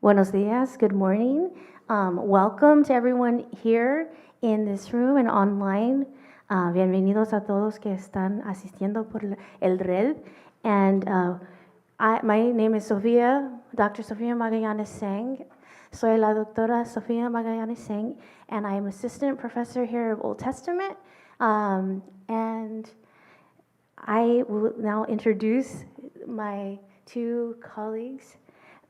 Buenos días, good morning. Welcome to everyone here in this room and online. Bienvenidos a todos que están asistiendo por el red. And my name is Sofia, Dr. Sofia Magallanes Sang. Soy la doctora Sofia Magallanes Sang, and I am assistant professor here of Old Testament. And I will now introduce my two colleagues.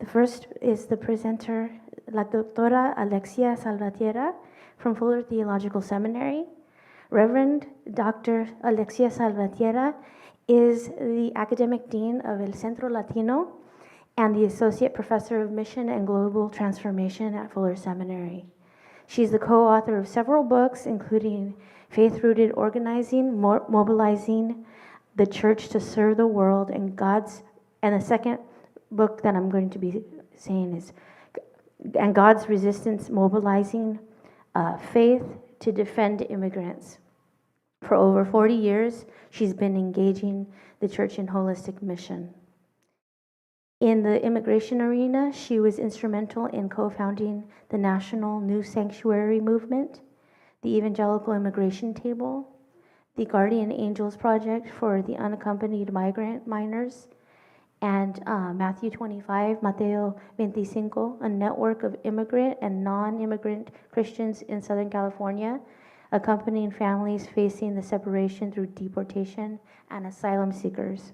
The first is the presenter, la doctora Alexia Salvatierra from Fuller Theological Seminary. Reverend Dr. Alexia Salvatierra is the academic dean of El Centro Latino and the associate professor of mission and global transformation at Fuller Seminary. She's the co-author of several books, including Faith-Rooted Organizing, Mobilizing the Church to Serve the World, and the second book that I'm going to be saying is And God's Resistance, Mobilizing Faith to Defend Immigrants. For over 40 years, she's been engaging the church in holistic mission. In the immigration arena, she was instrumental in co-founding the National New Sanctuary Movement, the Evangelical Immigration Table, the Guardian Angels Project for the Unaccompanied Migrant Minors, and Matthew 25, Mateo 25, a network of immigrant and non-immigrant Christians in Southern California, accompanying families facing the separation through deportation and asylum seekers.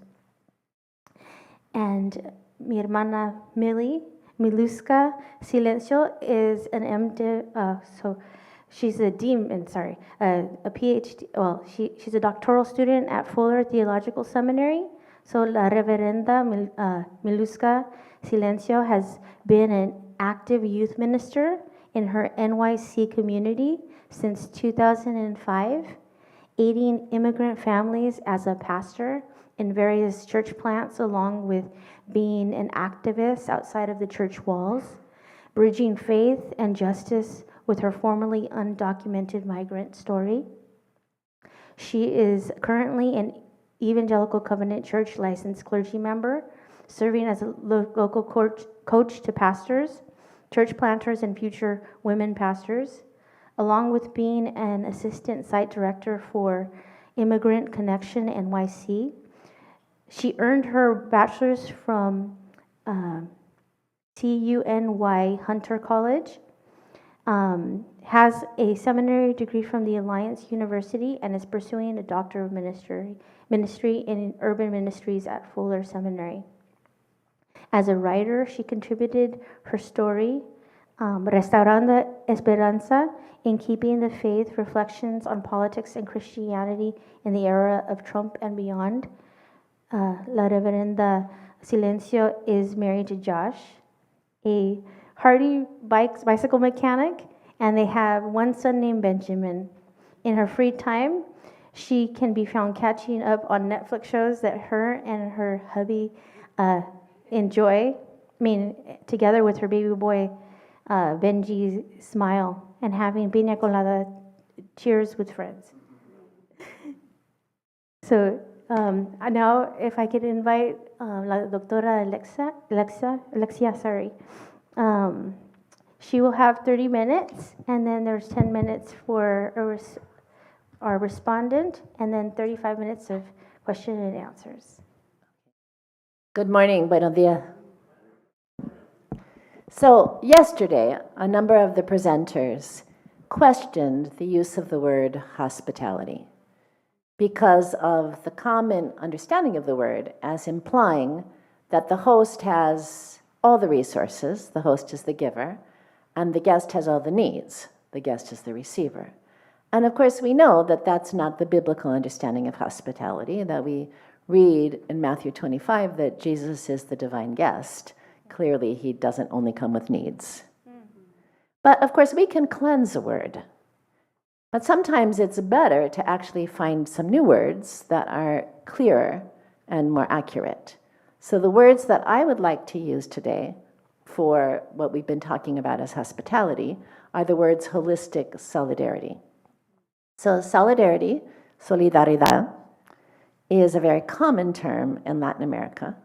And mi hermana Miluska Silencio is an MDiv, she's a PhD, she's a doctoral student at Fuller Theological Seminary. So La Reverenda Miluska Silencio has been an active youth minister in her NYC community since 2005, aiding immigrant families as a pastor in various church plants, along with being an activist outside of the church walls, bridging faith and justice with her formerly undocumented migrant story. She is currently an Evangelical Covenant Church licensed clergy member, serving as a local coach to pastors, church planters, and future women pastors, along with being an assistant site director for Immigrant Connection NYC. She earned her bachelor's from CUNY Hunter College, has a seminary degree from the Alliance University, and is pursuing a doctor of ministry in urban ministries at Fuller Seminary. As a writer, she contributed her story, Restaurando Esperanza, in Keeping the Faith, Reflections on Politics and Christianity in the Era of Trump and Beyond. La Reverenda Silencio is married to Josh, a hardy bicycle mechanic, and they have one son named Benjamin. In her free time, she can be found catching up on Netflix shows that her and her hubby enjoy. Together with her baby boy, Benji Smile, and having piña colada cheers with friends. So now, if I could invite la doctora Alexia, she will have 30 minutes, and then there's 10 minutes for our respondent, and then 35 minutes of question and answers. Good morning, buenos días. So yesterday, a number of the presenters questioned the use of the word hospitality because of the common understanding of the word as implying that the host has all the resources, the host is the giver, and the guest has all the needs, the guest is the receiver. And of course, we know that that's not the biblical understanding of hospitality, that we read in Matthew 25 that Jesus is the divine guest. Clearly, he doesn't only come with needs. But of course, we can cleanse a word. But sometimes it's better to actually find some new words that are clearer and more accurate. So the words that I would like to use today for what we've been talking about as hospitality are the words holistic solidarity. So solidarity, solidaridad, is a very common term in Latin America,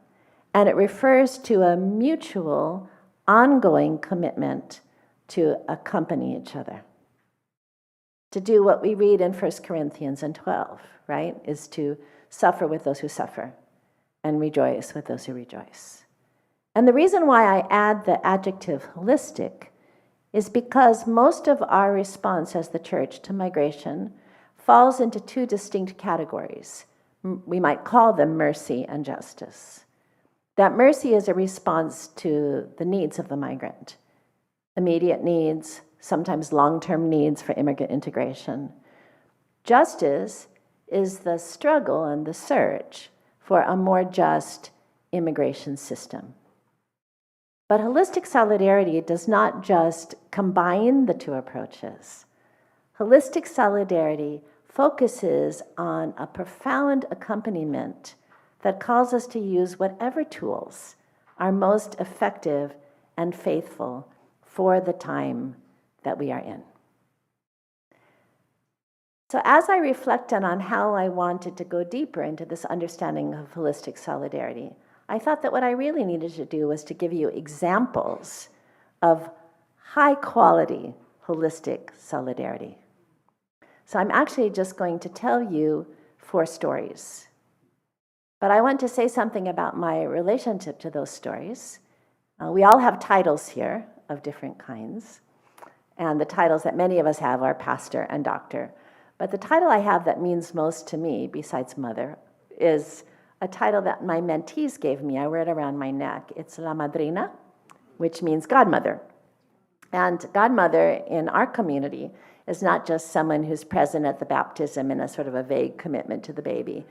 and it refers to a mutual ongoing commitment to accompany each other. To do what we read in 1 Corinthians 12, right, is to suffer with those who suffer and rejoice with those who rejoice. And the reason why I add the adjective holistic is because most of our response as the church to migration falls into two distinct categories. We might call them mercy and justice. That mercy is a response to the needs of the migrant, immediate needs, sometimes long-term needs for immigrant integration. Justice is the struggle and the search for a more just immigration system. But holistic solidarity does not just combine the two approaches. Holistic solidarity focuses on a profound accompaniment that calls us to use whatever tools are most effective and faithful for the time that we are in. So as I reflected on how I wanted to go deeper into this understanding of holistic solidarity, I thought that what I really needed to do was to give you examples of high-quality holistic solidarity. So I'm actually just going to tell you 4 stories. But I want to say something about my relationship to those stories. We all have titles here of different kinds. And the titles that many of us have are pastor and doctor. But the title I have that means most to me, besides mother, is a title that my mentees gave me. I wear it around my neck. It's La Madrina, which means godmother. And godmother in our community is not just someone who's present at the baptism in a sort of a vague commitment to the baby.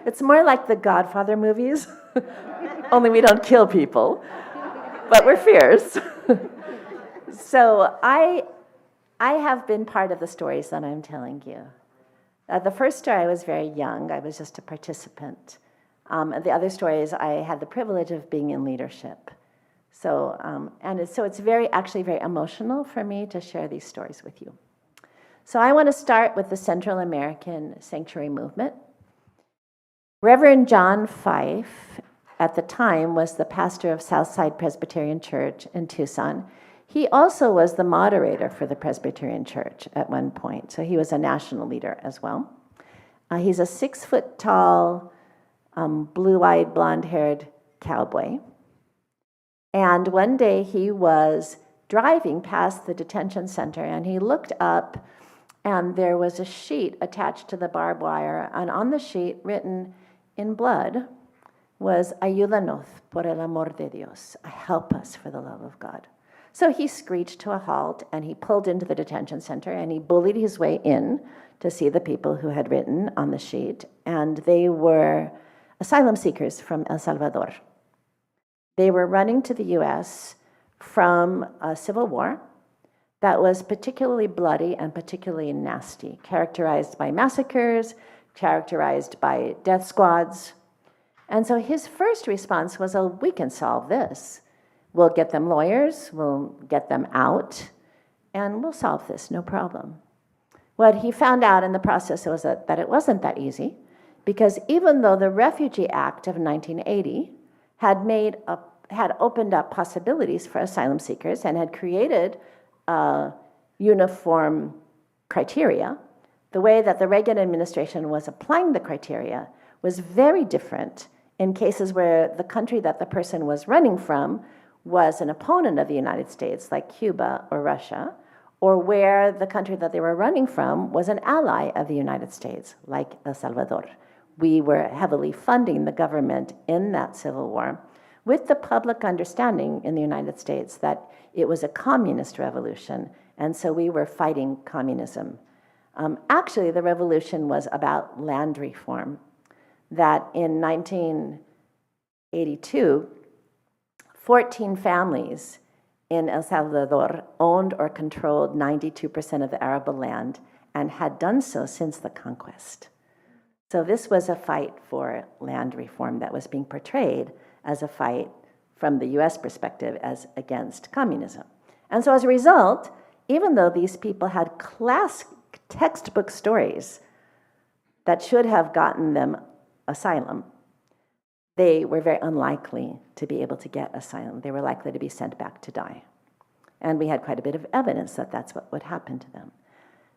It's more like the Godfather movies, only we don't kill people, but we're fierce. So I have been part of the stories that I'm telling you. The first story, I was very young. I was just a participant. The other stories, I had the privilege of being in leadership. So, it's actually very emotional for me to share these stories with you. So I want to start with the Central American Sanctuary Movement. Reverend John Fife, at the time, was the pastor of Southside Presbyterian Church in Tucson. He also was the moderator for the Presbyterian Church at one point, so he was a national leader as well. He's a 6-foot-tall, blue-eyed, blonde-haired cowboy. And one day he was driving past the detention center, and he looked up, and there was a sheet attached to the barbed wire, and on the sheet, written in blood, was "Ayúdanos por el amor de Dios," help us for the love of God. So he screeched to a halt, and he pulled into the detention center, and he bullied his way in to see the people who had written on the sheet, and they were asylum seekers from El Salvador. They were running to the U.S. from a civil war that was particularly bloody and particularly nasty, characterized by massacres, characterized by death squads. And so his first response was, "Oh, we can solve this. We'll get them lawyers, we'll get them out, and we'll solve this, no problem." What he found out in the process was that it wasn't that easy, because even though the Refugee Act of 1980 had opened up possibilities for asylum seekers and had created uniform criteria, the way that the Reagan administration was applying the criteria was very different in cases where the country that the person was running from was an opponent of the United States, like Cuba or Russia, or where the country that they were running from was an ally of the United States, like El Salvador. We were heavily funding the government in that civil war with the public understanding in the United States that it was a communist revolution, and so we were fighting communism. Actually, the revolution was about land reform, that in 1982, 14 families in El Salvador owned or controlled 92% of the arable land and had done so since the conquest. So this was a fight for land reform that was being portrayed as a fight from the US perspective as against communism. And so as a result, even though these people had textbook stories that should have gotten them asylum, they were very unlikely to be able to get asylum. They were likely to be sent back to die. And we had quite a bit of evidence that that's what would happen to them.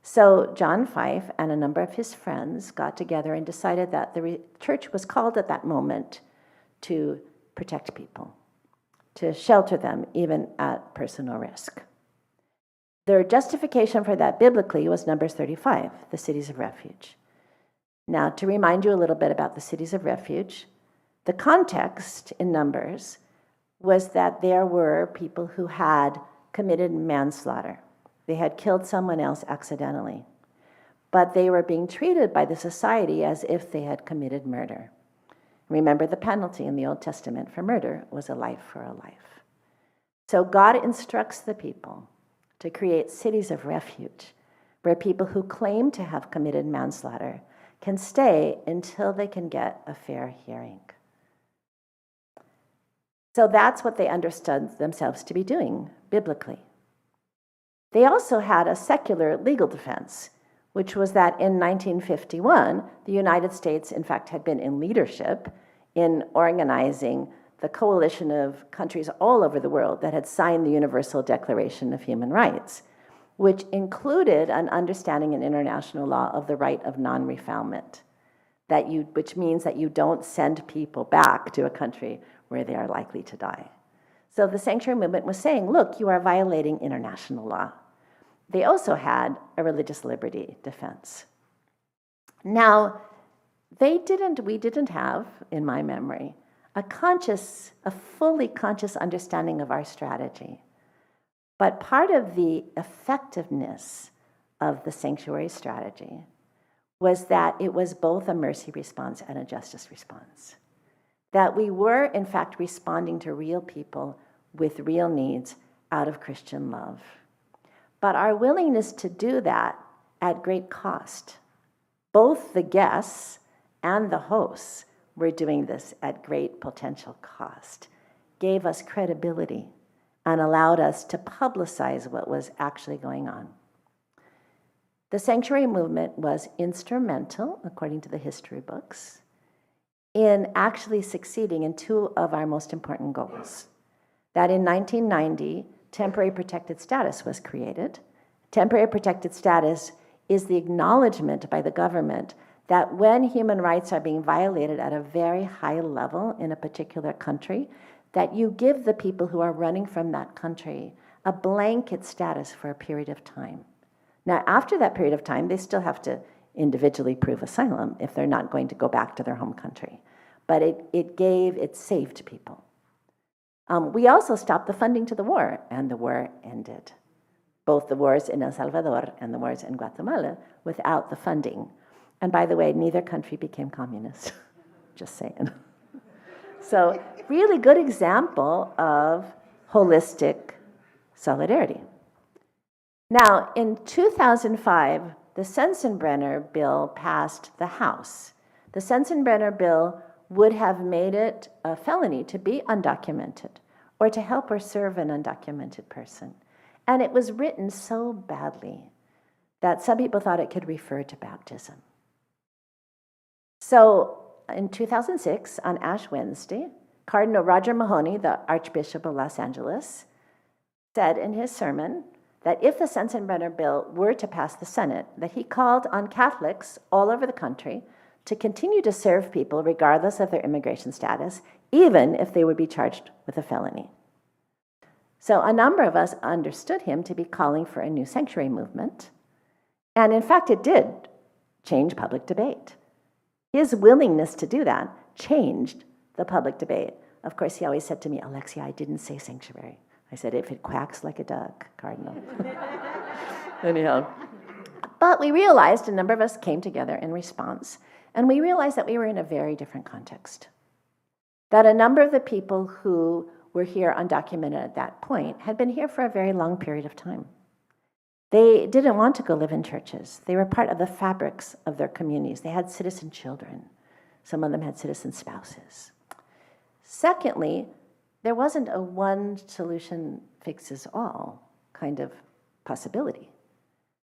So John Fife and a number of his friends got together and decided that the church was called at that moment to protect people, to shelter them even at personal risk. Their justification for that biblically was Numbers 35, the cities of refuge. Now, to remind you a little bit about the cities of refuge, the context in Numbers was that there were people who had committed manslaughter. They had killed someone else accidentally, but they were being treated by the society as if they had committed murder. Remember, the penalty in the Old Testament for murder was a life for a life. So God instructs the people to create cities of refuge where people who claim to have committed manslaughter can stay until they can get a fair hearing. So that's what they understood themselves to be doing biblically. They also had a secular legal defense, which was that in 1951, the United States, in fact, had been in leadership in organizing the coalition of countries all over the world that had signed the Universal Declaration of Human Rights, which included an understanding in international law of the right of non-refoulement, which means that you don't send people back to a country where they are likely to die. So the sanctuary movement was saying, look, you are violating international law. They also had a religious liberty defense. Now, we didn't have, in my memory, a fully conscious understanding of our strategy. But part of the effectiveness of the sanctuary strategy was that it was both a mercy response and a justice response. That we were, in fact, responding to real people with real needs out of Christian love. But our willingness to do that at great cost, both the guests and the hosts were doing this at great potential cost, gave us credibility and allowed us to publicize what was actually going on. The sanctuary movement was instrumental, according to the history books, in actually succeeding in two of our most important goals. That in 1990, temporary protected status was created. Temporary protected status is the acknowledgement by the government that when human rights are being violated at a very high level in a particular country, that you give the people who are running from that country a blanket status for a period of time. Now, after that period of time, they still have to individually prove asylum if they're not going to go back to their home country. But it saved people. We also stopped the funding to the war, and the war ended. Both the wars in El Salvador and the wars in Guatemala without the funding. And by the way, neither country became communist. Just saying. So, really good example of holistic solidarity. Now, in 2005, the Sensenbrenner bill passed the House. The Sensenbrenner bill would have made it a felony to be undocumented or to help or serve an undocumented person. And it was written so badly that some people thought it could refer to baptism. So in 2006, on Ash Wednesday, Cardinal Roger Mahoney, the Archbishop of Los Angeles, said in his sermon that if the Sensenbrenner bill were to pass the Senate, that he called on Catholics all over the country to continue to serve people regardless of their immigration status, even if they would be charged with a felony. So a number of us understood him to be calling for a new sanctuary movement. And in fact, it did change public debate. His willingness to do that changed the public debate. Of course, he always said to me, Alexia, I didn't say sanctuary. I said, if it quacks like a duck, Cardinal. Anyhow. But we realized, a number of us came together in response, and we realized that we were in a very different context. That a number of the people who were here undocumented at that point had been here for a very long period of time. They didn't want to go live in churches. They were part of the fabrics of their communities. They had citizen children. Some of them had citizen spouses. Secondly, there wasn't a one solution fixes all kind of possibility.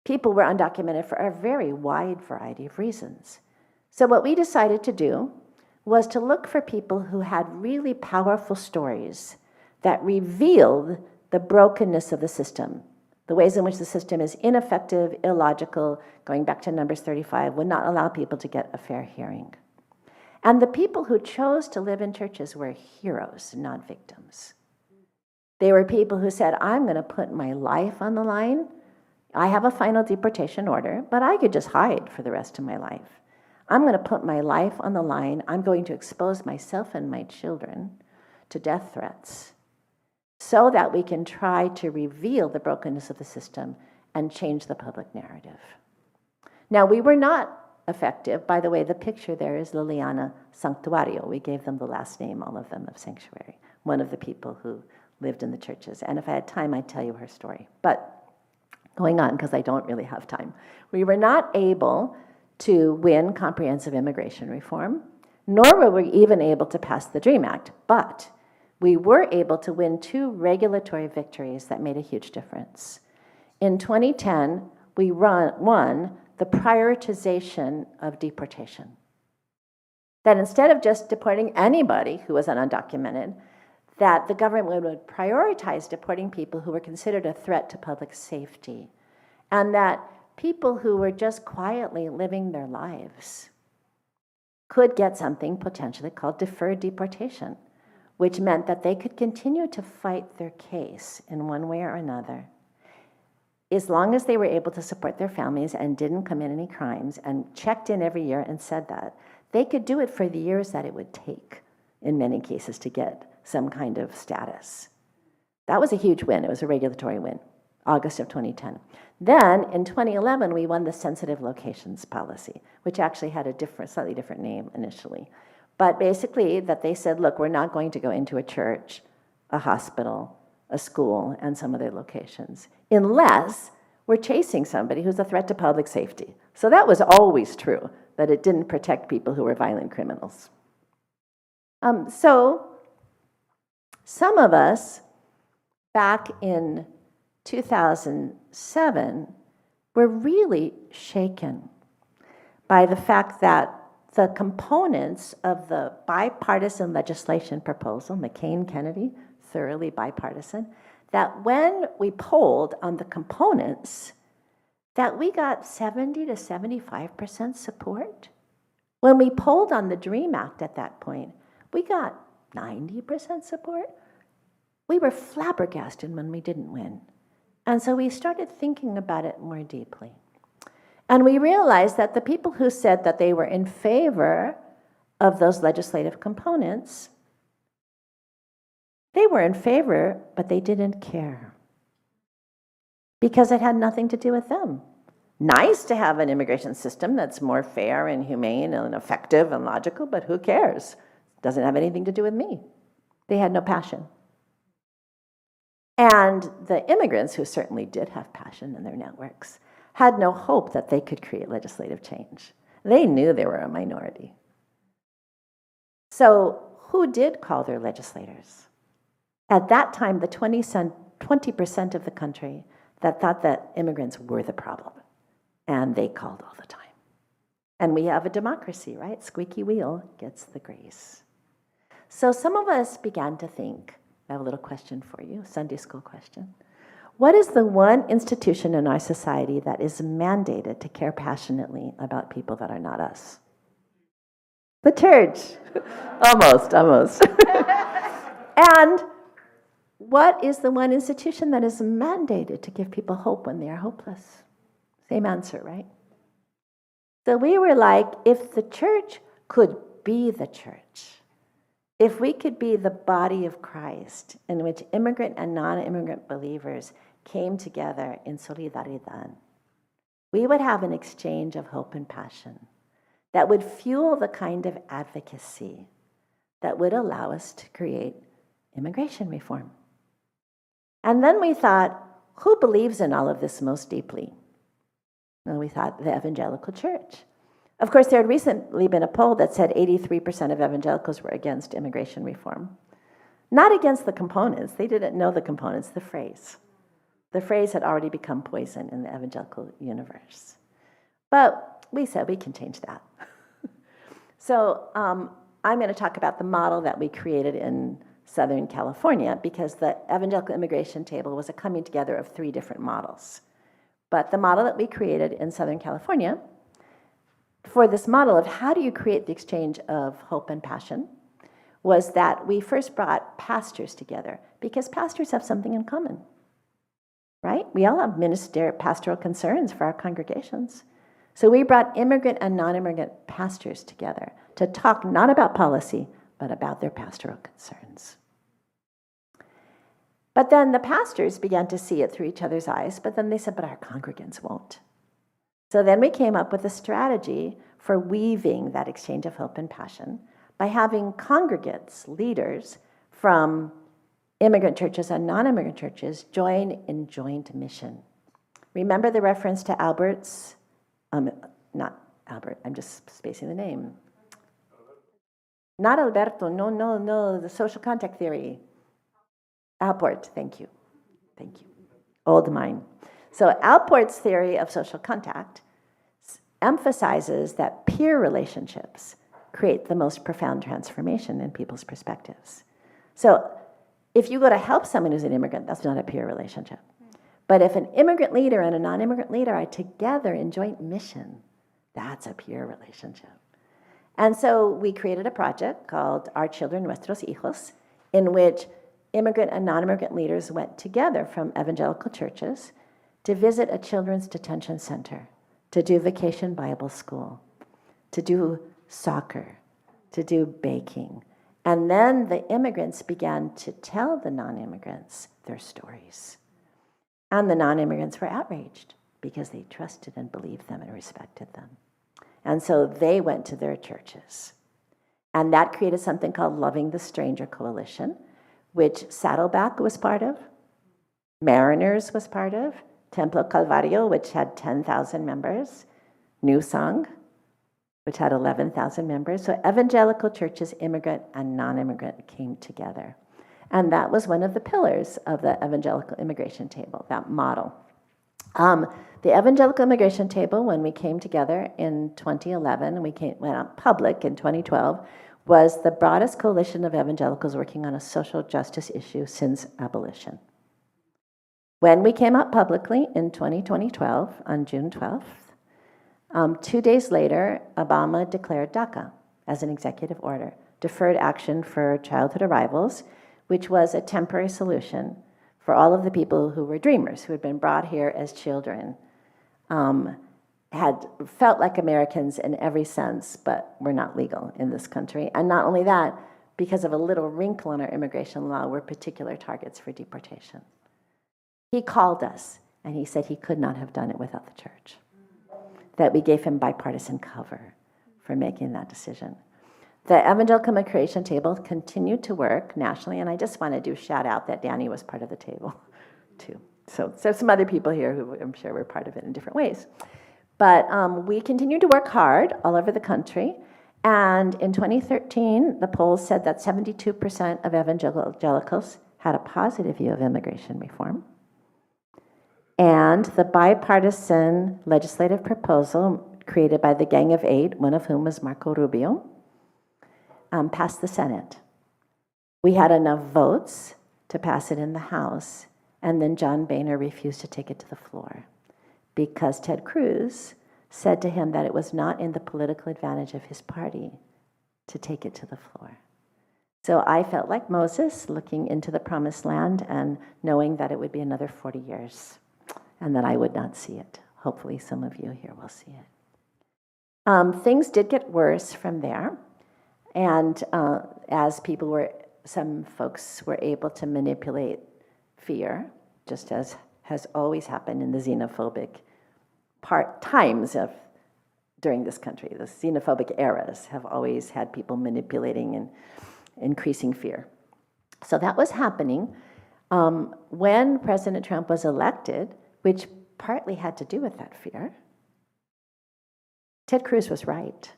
People were undocumented for a very wide variety of reasons. So what we decided to do was to look for people who had really powerful stories that revealed the brokenness of the system, the ways in which the system is ineffective, illogical, going back to Numbers 35, would not allow people to get a fair hearing. And the people who chose to live in churches were heroes, not victims. They were people who said, I'm going to put my life on the line. I have a final deportation order, but I could just hide for the rest of my life. I'm going to put my life on the line. I'm going to expose myself and my children to death threats so that we can try to reveal the brokenness of the system and change the public narrative. Now, we were not effective. By the way, the picture there is Liliana Sanctuario. We gave them the last name, all of them, of Sanctuary, one of the people who lived in the churches. And if I had time, I'd tell you her story. But going on, because I don't really have time. We were not able to win comprehensive immigration reform, nor were we even able to pass the DREAM Act. But we were able to win 2 regulatory victories that made a huge difference. In 2010, we won the prioritization of deportation. That instead of just deporting anybody who was undocumented, that the government would prioritize deporting people who were considered a threat to public safety, and that people who were just quietly living their lives could get something potentially called deferred deportation, which meant that they could continue to fight their case in one way or another, as long as they were able to support their families and didn't commit any crimes and checked in every year and said that, they could do it for the years that it would take, in many cases, to get some kind of status. That was a huge win. It was a regulatory win, August of 2010. Then, in 2011, we won the sensitive locations policy, which actually had a slightly different name initially. But basically, that they said, look, we're not going to go into a church, a hospital, a school, and some other locations, unless we're chasing somebody who's a threat to public safety. So that was always true, that it didn't protect people who were violent criminals. So some of us, back in 2007, were really shaken by the fact that the components of the bipartisan legislation proposal, McCain-Kennedy, thoroughly bipartisan, that when we polled on the components, that we got 70 to 75% support. When we polled on the DREAM Act at that point, we got 90% support. We were flabbergasted when we didn't win. And so we started thinking about it more deeply. And we realized that the people who said that they were in favor of those legislative components, they were in favor, but they didn't care. Because it had nothing to do with them. Nice to have an immigration system that's more fair and humane and effective and logical, but who cares? Doesn't have anything to do with me. They had no passion. And the immigrants, who certainly did have passion in their networks, had no hope that they could create legislative change. They knew they were a minority. So who did call their legislators? At that time, the 20% of the country that thought that immigrants were the problem. And they called all the time. And we have a democracy, right? Squeaky wheel gets the grease. So some of us began to think, I have a little question for you, Sunday school question. What is the one institution in our society that is mandated to care passionately about people that are not us? The church. Almost. And what is the one institution that is mandated to give people hope when they are hopeless? Same answer, right? So we were like, if the church could be the church, if we could be the body of Christ in which immigrant and non-immigrant believers came together in solidaridad, we would have an exchange of hope and passion that would fuel the kind of advocacy that would allow us to create immigration reform. And then we thought, who believes in all of this most deeply? And we thought the evangelical church. Of course, there had recently been a poll that said 83% of evangelicals were against immigration reform. Not against the components. They didn't know the components, the phrase. The phrase had already become poison in the evangelical universe. But we said we can change that. So I'm going to talk about the model that we created in Southern California, because the Evangelical Immigration Table was a coming together of 3 different models. But the model that we created in Southern California, for this model of how do you create the exchange of hope and passion, was that we first brought pastors together, because pastors have something in common, right? We all have pastoral concerns for our congregations. So we brought immigrant and non-immigrant pastors together to talk not about policy, but about their pastoral concerns. But then the pastors began to see it through each other's eyes, but then they said, but our congregants won't. So then we came up with a strategy for weaving that exchange of hope and passion by having congregants, leaders from immigrant churches and non-immigrant churches join in joint mission. Remember the reference to Albert's, not Albert, I'm just spacing the name. Not Alberto, no, the social contact theory. Alport, thank you. Old mind. So Alport's theory of social contact emphasizes that peer relationships create the most profound transformation in people's perspectives. So if you go to help someone who's an immigrant, that's not a peer relationship. But if an immigrant leader and a non-immigrant leader are together in joint mission, that's a peer relationship. And so we created a project called Our Children, Nuestros Hijos, in which immigrant and non-immigrant leaders went together from evangelical churches to visit a children's detention center, to do vacation Bible school, to do soccer, to do baking. And then the immigrants began to tell the non-immigrants their stories. And the non-immigrants were outraged because they trusted and believed them and respected them. And so they went to their churches. And that created something called Loving the Stranger Coalition, which Saddleback was part of, Mariners was part of, Templo Calvario, which had 10,000 members, New Song, which had 11,000 members. So evangelical churches, immigrant and non-immigrant, came together. And that was one of the pillars of the Evangelical Immigration Table, that model. The Evangelical Immigration Table, when we came together in 2011, and went out public in 2012, was the broadest coalition of evangelicals working on a social justice issue since abolition. When we came out publicly in 2012, on June 12th, 2 days later, Obama declared DACA as an executive order, Deferred Action for Childhood Arrivals, which was a temporary solution for all of the people who were dreamers, who had been brought here as children, had felt like Americans in every sense, but were not legal in this country. And not only that, because of a little wrinkle in our immigration law, were particular targets for deportation. He called us, and he said he could not have done it without the church, that we gave him bipartisan cover for making that decision. The Evangelical Immigration Table continued to work nationally, and I just want to do shout out that Danny was part of the table, too. So some other people here who I'm sure were part of it in different ways. But we continued to work hard all over the country. And in 2013, the polls said that 72% of evangelicals had a positive view of immigration reform. And the bipartisan legislative proposal created by the Gang of Eight, one of whom was Marco Rubio, passed the Senate. We had enough votes to pass it in the House, and then John Boehner refused to take it to the floor, because Ted Cruz said to him that it was not in the political advantage of his party to take it to the floor. So I felt like Moses looking into the promised land and knowing that it would be another 40 years and that I would not see it. Hopefully some of you here will see it. Things did get worse from there. And as some folks were able to manipulate fear, just as has always happened in the xenophobic times during this country. The xenophobic eras have always had people manipulating and increasing fear. So that was happening. When President Trump was elected, which partly had to do with that fear, Ted Cruz was right,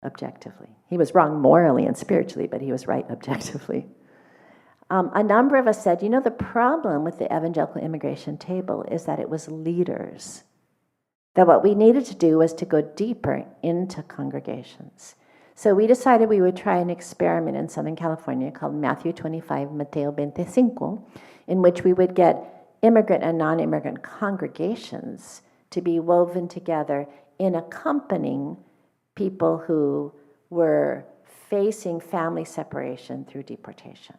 objectively. He was wrong morally and spiritually, but he was right objectively. A number of us said, the problem with the Evangelical Immigration Table is that it was leaders. That what we needed to do was to go deeper into congregations. So we decided we would try an experiment in Southern California called Matthew 25, Mateo 25, in which we would get immigrant and non-immigrant congregations to be woven together in accompanying people who were facing family separation through deportation.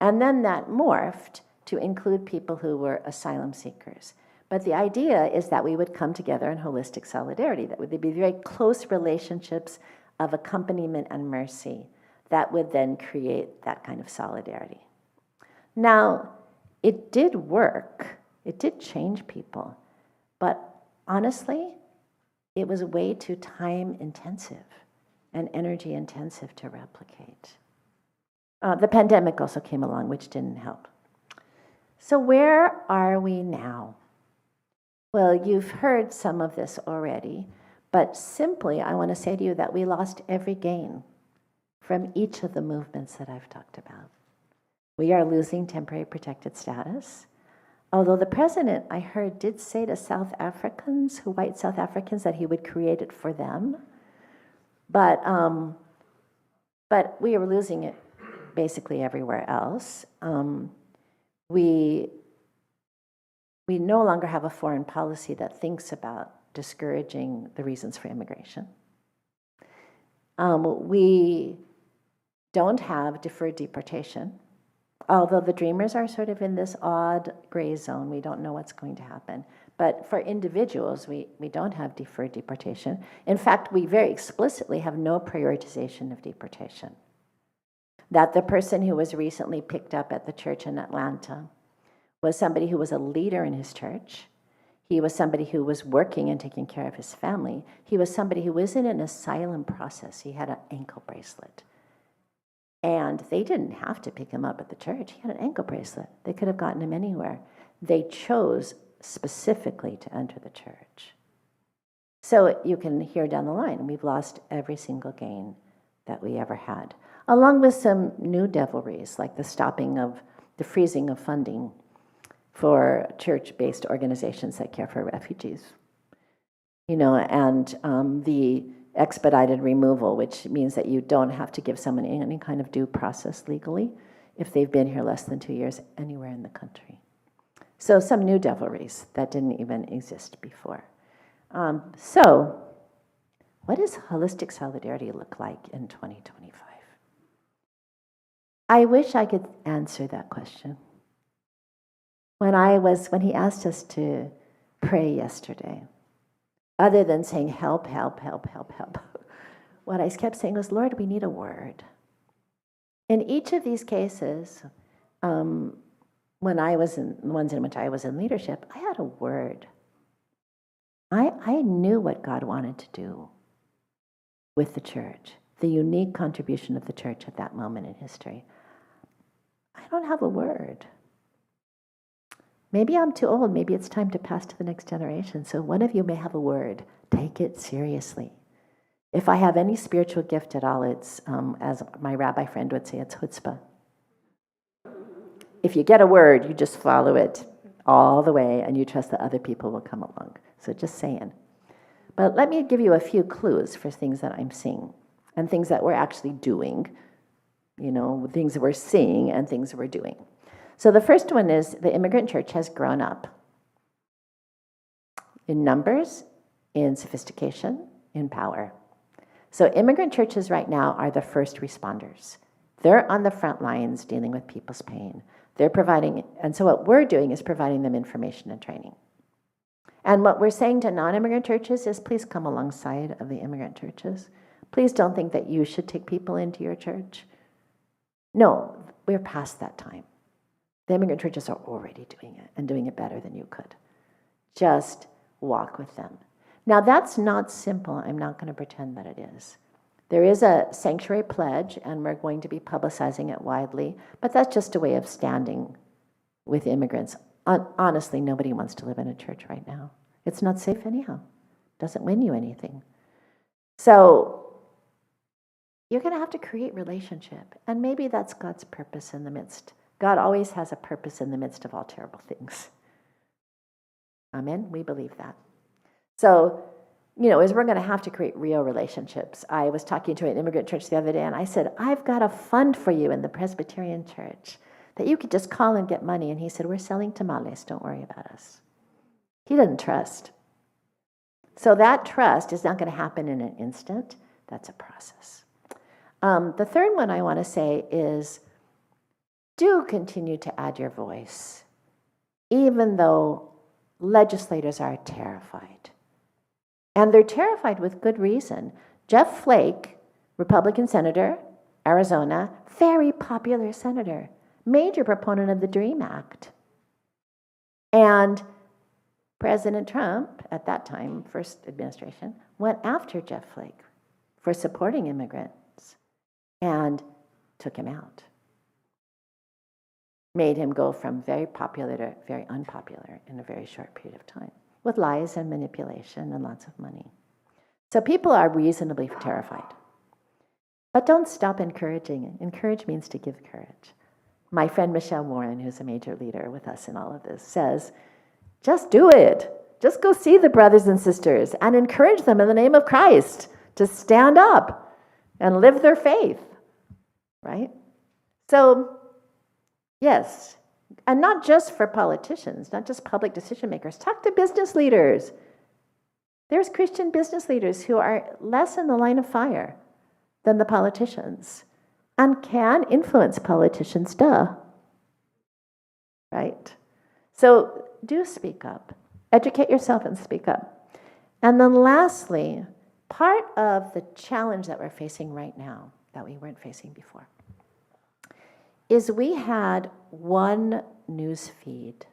And then that morphed to include people who were asylum seekers. But the idea is that we would come together in holistic solidarity, that would be very close relationships of accompaniment and mercy that would then create that kind of solidarity. Now, it did work. It did change people. But honestly, it was way too time intensive and energy intensive to replicate. The pandemic also came along, which didn't help. So where are we now? Well, you've heard some of this already, but simply I want to say to you that we lost every gain from each of the movements that I've talked about. We are losing temporary protected status, although the president, I heard, did say to South Africans, white South Africans, that he would create it for them. But we are losing it basically everywhere else. We no longer have a foreign policy that thinks about discouraging the reasons for immigration. We don't have deferred deportation, although the dreamers are sort of in this odd gray zone. We don't know what's going to happen. But for individuals, we don't have deferred deportation. In fact, we very explicitly have no prioritization of deportation. That the person who was recently picked up at the church in Atlanta was somebody who was a leader in his church. He was somebody who was working and taking care of his family. He was somebody who was in an asylum process. He had an ankle bracelet. And they didn't have to pick him up at the church. He had an ankle bracelet. They could have gotten him anywhere. They chose specifically to enter the church. So you can hear down the line, we've lost every single gain that we ever had, along with some new devilries, like the freezing of funding for church-based organizations that care for refugees. And the expedited removal, which means that you don't have to give someone any kind of due process legally if they've been here less than 2 years anywhere in the country. So some new devilries that didn't even exist before. So what does holistic solidarity look like in 2025? I wish I could answer that question. When he asked us to pray yesterday, other than saying help, help, help, help, help, what I kept saying was, Lord, we need a word. In each of these cases, when I was in the ones in which I was in leadership, I had a word. I knew what God wanted to do with the church, the unique contribution of the church at that moment in history. I don't have a word. Maybe I'm too old. Maybe it's time to pass to the next generation. So one of you may have a word. Take it seriously. If I have any spiritual gift at all, it's, as my rabbi friend would say, it's chutzpah. If you get a word, you just follow it all the way, and you trust that other people will come along. So just saying. But let me give you a few clues for things that I'm seeing, and things that we're actually doing, things that we're seeing and things that we're doing. So the first one is the immigrant church has grown up in numbers, in sophistication, in power. So immigrant churches right now are the first responders. They're on the front lines dealing with people's pain. They're providing, and so what we're doing is providing them information and training. And what we're saying to non-immigrant churches is, please come alongside of the immigrant churches. Please don't think that you should take people into your church. No, we're past that time. The immigrant churches are already doing it, and doing it better than you could. Just walk with them. Now, that's not simple. I'm not going to pretend that it is. There is a sanctuary pledge, and we're going to be publicizing it widely, but that's just a way of standing with immigrants. Honestly, nobody wants to live in a church right now. It's not safe anyhow. Doesn't win you anything. So you're going to have to create relationship, and maybe that's God's purpose in the midst. God always has a purpose in the midst of all terrible things. Amen? We believe that. So is we're going to have to create real relationships. I was talking to an immigrant church the other day, and I said, I've got a fund for you in the Presbyterian church that you could just call and get money. And he said, we're selling tamales, don't worry about us. He doesn't trust. So that trust is not going to happen in an instant. That's a process. The third one I want to say is, do continue to add your voice, even though legislators are terrified. And they're terrified with good reason. Jeff Flake, Republican senator, Arizona, very popular senator, major proponent of the DREAM Act. And President Trump, at that time, first administration, went after Jeff Flake for supporting immigrants and took him out. Made him go from very popular to very unpopular in a very short period of time, with lies and manipulation and lots of money. So people are reasonably terrified. But don't stop encouraging. Encourage means to give courage. My friend Michelle Warren, who's a major leader with us in all of this, says, just do it. Just go see the brothers and sisters and encourage them in the name of Christ to stand up and live their faith, right? So, yes, and not just for politicians, not just public decision makers. Talk to business leaders. There's Christian business leaders who are less in the line of fire than the politicians and can influence politicians, right? So do speak up. Educate yourself and speak up. And then lastly, part of the challenge that we're facing right now that we weren't facing before is we had one news feed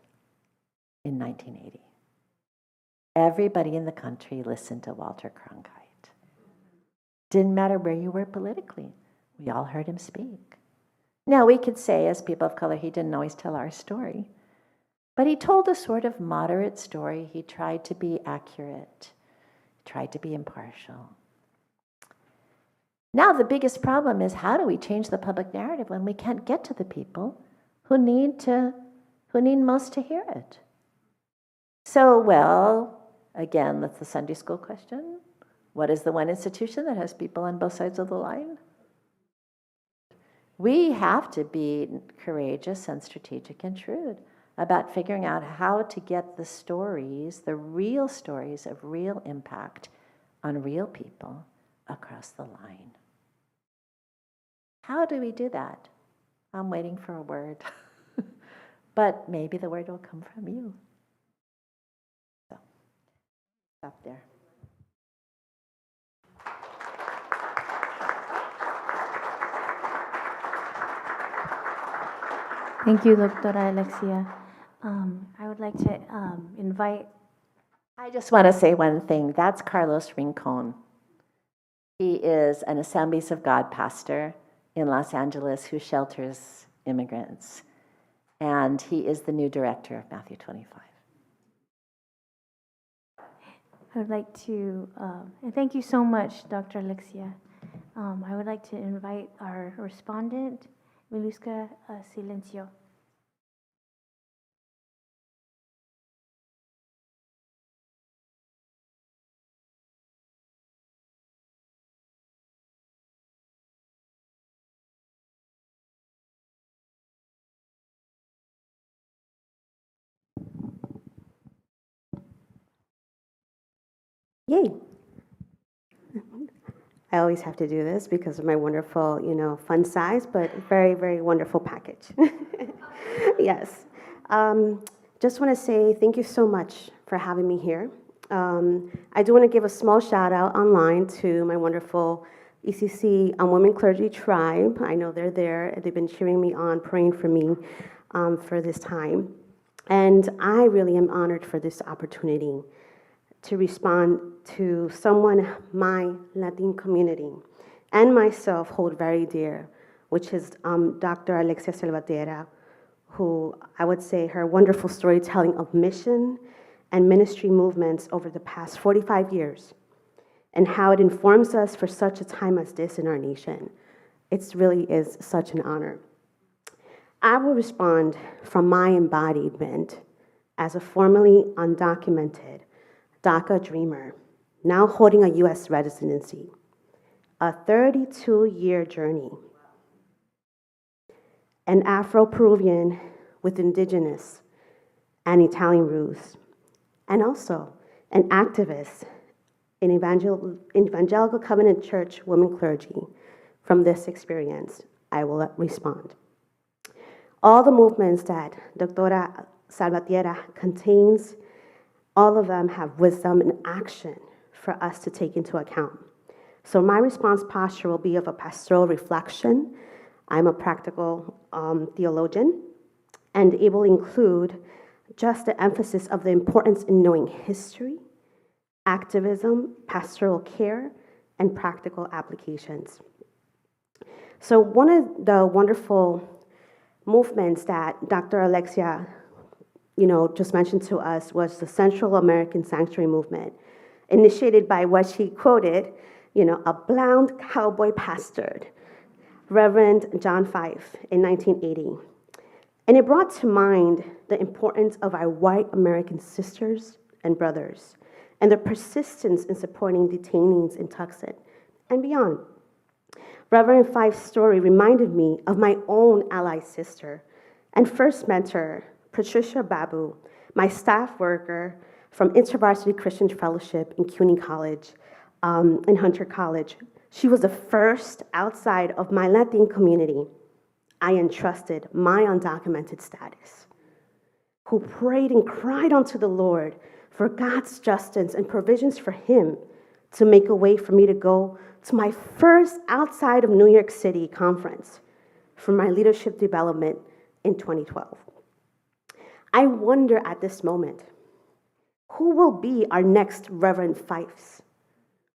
in 1980. Everybody in the country listened to Walter Cronkite. Didn't matter where you were politically. We all heard him speak. Now, we could say, as people of color, he didn't always tell our story. But he told a sort of moderate story. He tried to be accurate, tried to be impartial. Now the biggest problem is, how do we change the public narrative when we can't get to the people who need most to hear it? So, well, again, that's the Sunday school question. What is the one institution that has people on both sides of the line? We have to be courageous and strategic and shrewd about figuring out how to get the stories, the real stories of real impact on real people across the line. How do we do that? I'm waiting for a word. But maybe the word will come from you. So, stop there. Thank you, Doctora Alexia. I would like to invite... I just want to say one thing. That's Carlos Rincon. He is an Assemblies of God pastor in Los Angeles who shelters immigrants. And he is the new director of Matthew 25. I would like to, and thank you so much, Dr. Alexia. I would like to invite our respondent, Miluska Silencio. Yay. I always have to do this because of my wonderful, fun size, but very, very wonderful package. Yes. Just want to say thank you so much for having me here. I do want to give a small shout out online to my wonderful ECC Women Clergy Tribe. I know they're there. They've been cheering me on, praying for me for this time. And I really am honored for this opportunity to respond to someone my Latin community and myself hold very dear, which is Dr. Alexia Salvatierra, who I would say her wonderful storytelling of mission and ministry movements over the past 45 years and how it informs us for such a time as this in our nation. It really is such an honor. I will respond from my embodiment as a formerly undocumented DACA dreamer, now holding a U.S. residency. A 32-year journey. An Afro-Peruvian with indigenous and Italian roots, and also an activist in Evangelical Covenant Church women clergy. From this experience, I will respond. All the movements that Doctora Salvatierra contains, all of them have wisdom and action for us to take into account. So my response posture will be of a pastoral reflection. I'm a practical theologian, and it will include just the emphasis of the importance in knowing history, activism, pastoral care, and practical applications. So one of the wonderful movements that Dr. Alexia, just mentioned to us was the Central American Sanctuary Movement, initiated by what she quoted, a blonde cowboy pastor, Reverend John Fife, in 1980. And it brought to mind the importance of our white American sisters and brothers and their persistence in supporting detainees in Tucson and beyond. Reverend Fife's story reminded me of my own ally sister and first mentor, Patricia Babu, my staff worker from InterVarsity Christian Fellowship in CUNY College, in Hunter College. She was the first outside of my Latin community I entrusted my undocumented status, who prayed and cried unto the Lord for God's justice and provisions for him to make a way for me to go to my first outside of New York City conference for my leadership development in 2012. I wonder at this moment, who will be our next Reverend Fifes?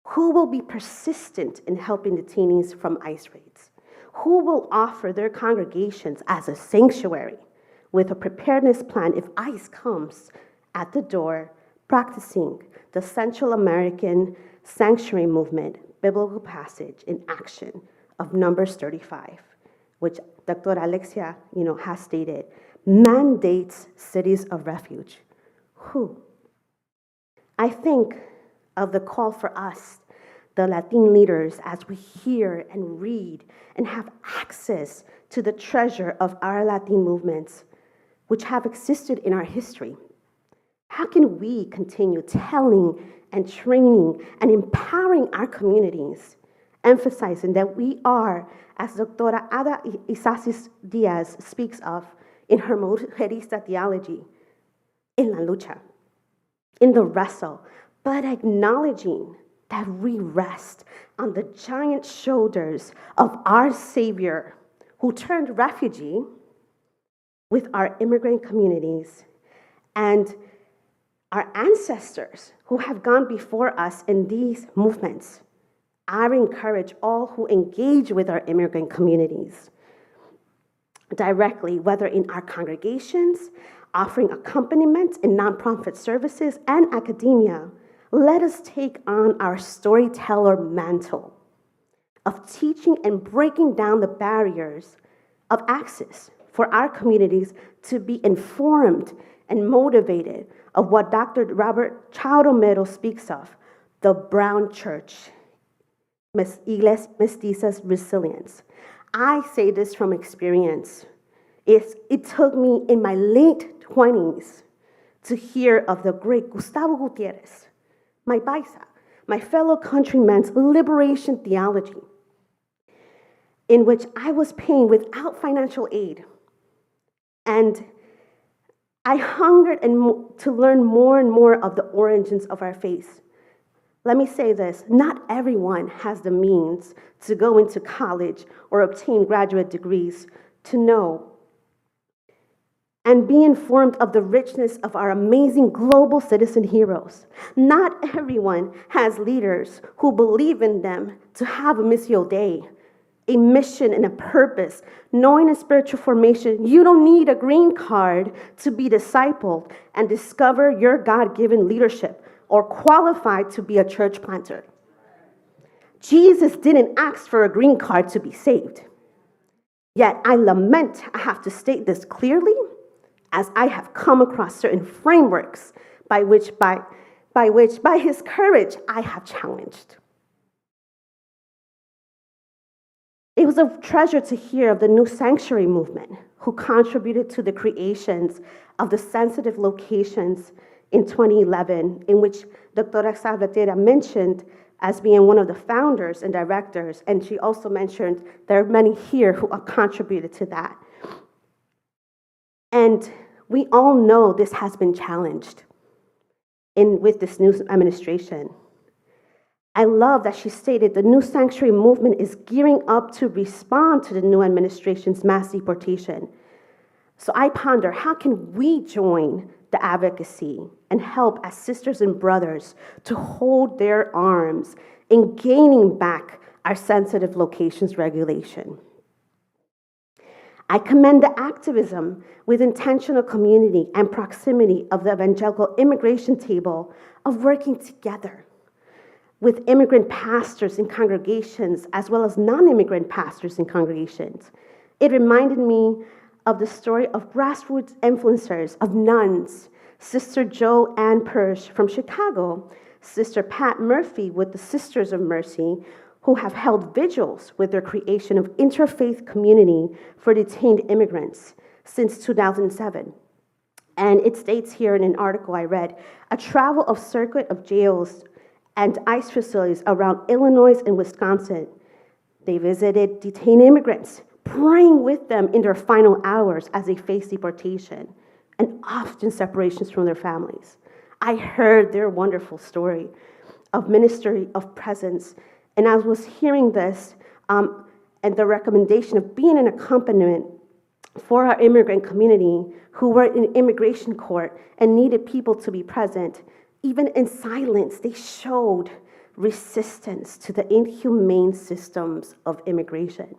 Who will be persistent in helping detainees from ICE raids? Who will offer their congregations as a sanctuary with a preparedness plan if ICE comes at the door, practicing the Central American Sanctuary Movement biblical passage in action of Numbers 35, which Dr. Alexia, has stated, mandates cities of refuge. Who? I think of the call for us, the Latin leaders, as we hear and read and have access to the treasure of our Latin movements, which have existed in our history. How can we continue telling and training and empowering our communities, emphasizing that we are, as Doctora Ada Isasis Diaz speaks of in her Mujerista theology, in la lucha, in the wrestle, but acknowledging that we rest on the giant shoulders of our Savior, who turned refugee with our immigrant communities and our ancestors who have gone before us in these movements. I encourage all who engage with our immigrant communities directly, whether in our congregations, offering accompaniment in nonprofit services and academia. Let us take on our storyteller mantle of teaching and breaking down the barriers of access for our communities to be informed and motivated of what Dr. Robert Chao speaks of, the brown church, Iglesias Mestizas resilience. I say this from experience. It took me in my late 20s to hear of the great Gustavo Gutierrez, my paisa, my fellow countryman's liberation theology, in which I was paying without financial aid. And I hungered to learn more and more of the origins of our faith. Let me say this, not everyone has the means to go into college or obtain graduate degrees to know and be informed of the richness of our amazing global citizen heroes. Not everyone has leaders who believe in them to have a missio Dei, a mission and a purpose. Knowing in spiritual formation, you don't need a green card to be discipled and discover your God-given leadership or qualified to be a church planter. Jesus didn't ask for a green card to be saved. Yet I lament I have to state this clearly, as I have come across certain frameworks by by his courage, I have challenged. It was a treasure to hear of the New Sanctuary movement, who contributed to the creations of the sensitive locations in 2011, in which Dr. Salvatierra mentioned as being one of the founders and directors, and she also mentioned there are many here who have contributed to that. And we all know this has been challenged with this new administration. I love that she stated the New Sanctuary movement is gearing up to respond to the new administration's mass deportation. So I ponder, how can we join the advocacy and help as sisters and brothers to hold their arms in gaining back our sensitive locations regulation? I commend the activism with intentional community and proximity of the Evangelical Immigration Table of working together with immigrant pastors in congregations as well as non-immigrant pastors in congregations. It reminded me of the story of grassroots influencers, of nuns, Sister Jo Ann Persh from Chicago, Sister Pat Murphy with the Sisters of Mercy, who have held vigils with their creation of interfaith community for detained immigrants since 2007. And it states here in an article I read, a travel of circuit of jails and ICE facilities around Illinois and Wisconsin. They visited detained immigrants, praying with them in their final hours as they face deportation and often separations from their families. I heard their wonderful story of ministry of presence, and I was hearing this and the recommendation of being an accompaniment for our immigrant community who were in immigration court and needed people to be present. Even in silence, they showed resistance to the inhumane systems of immigration.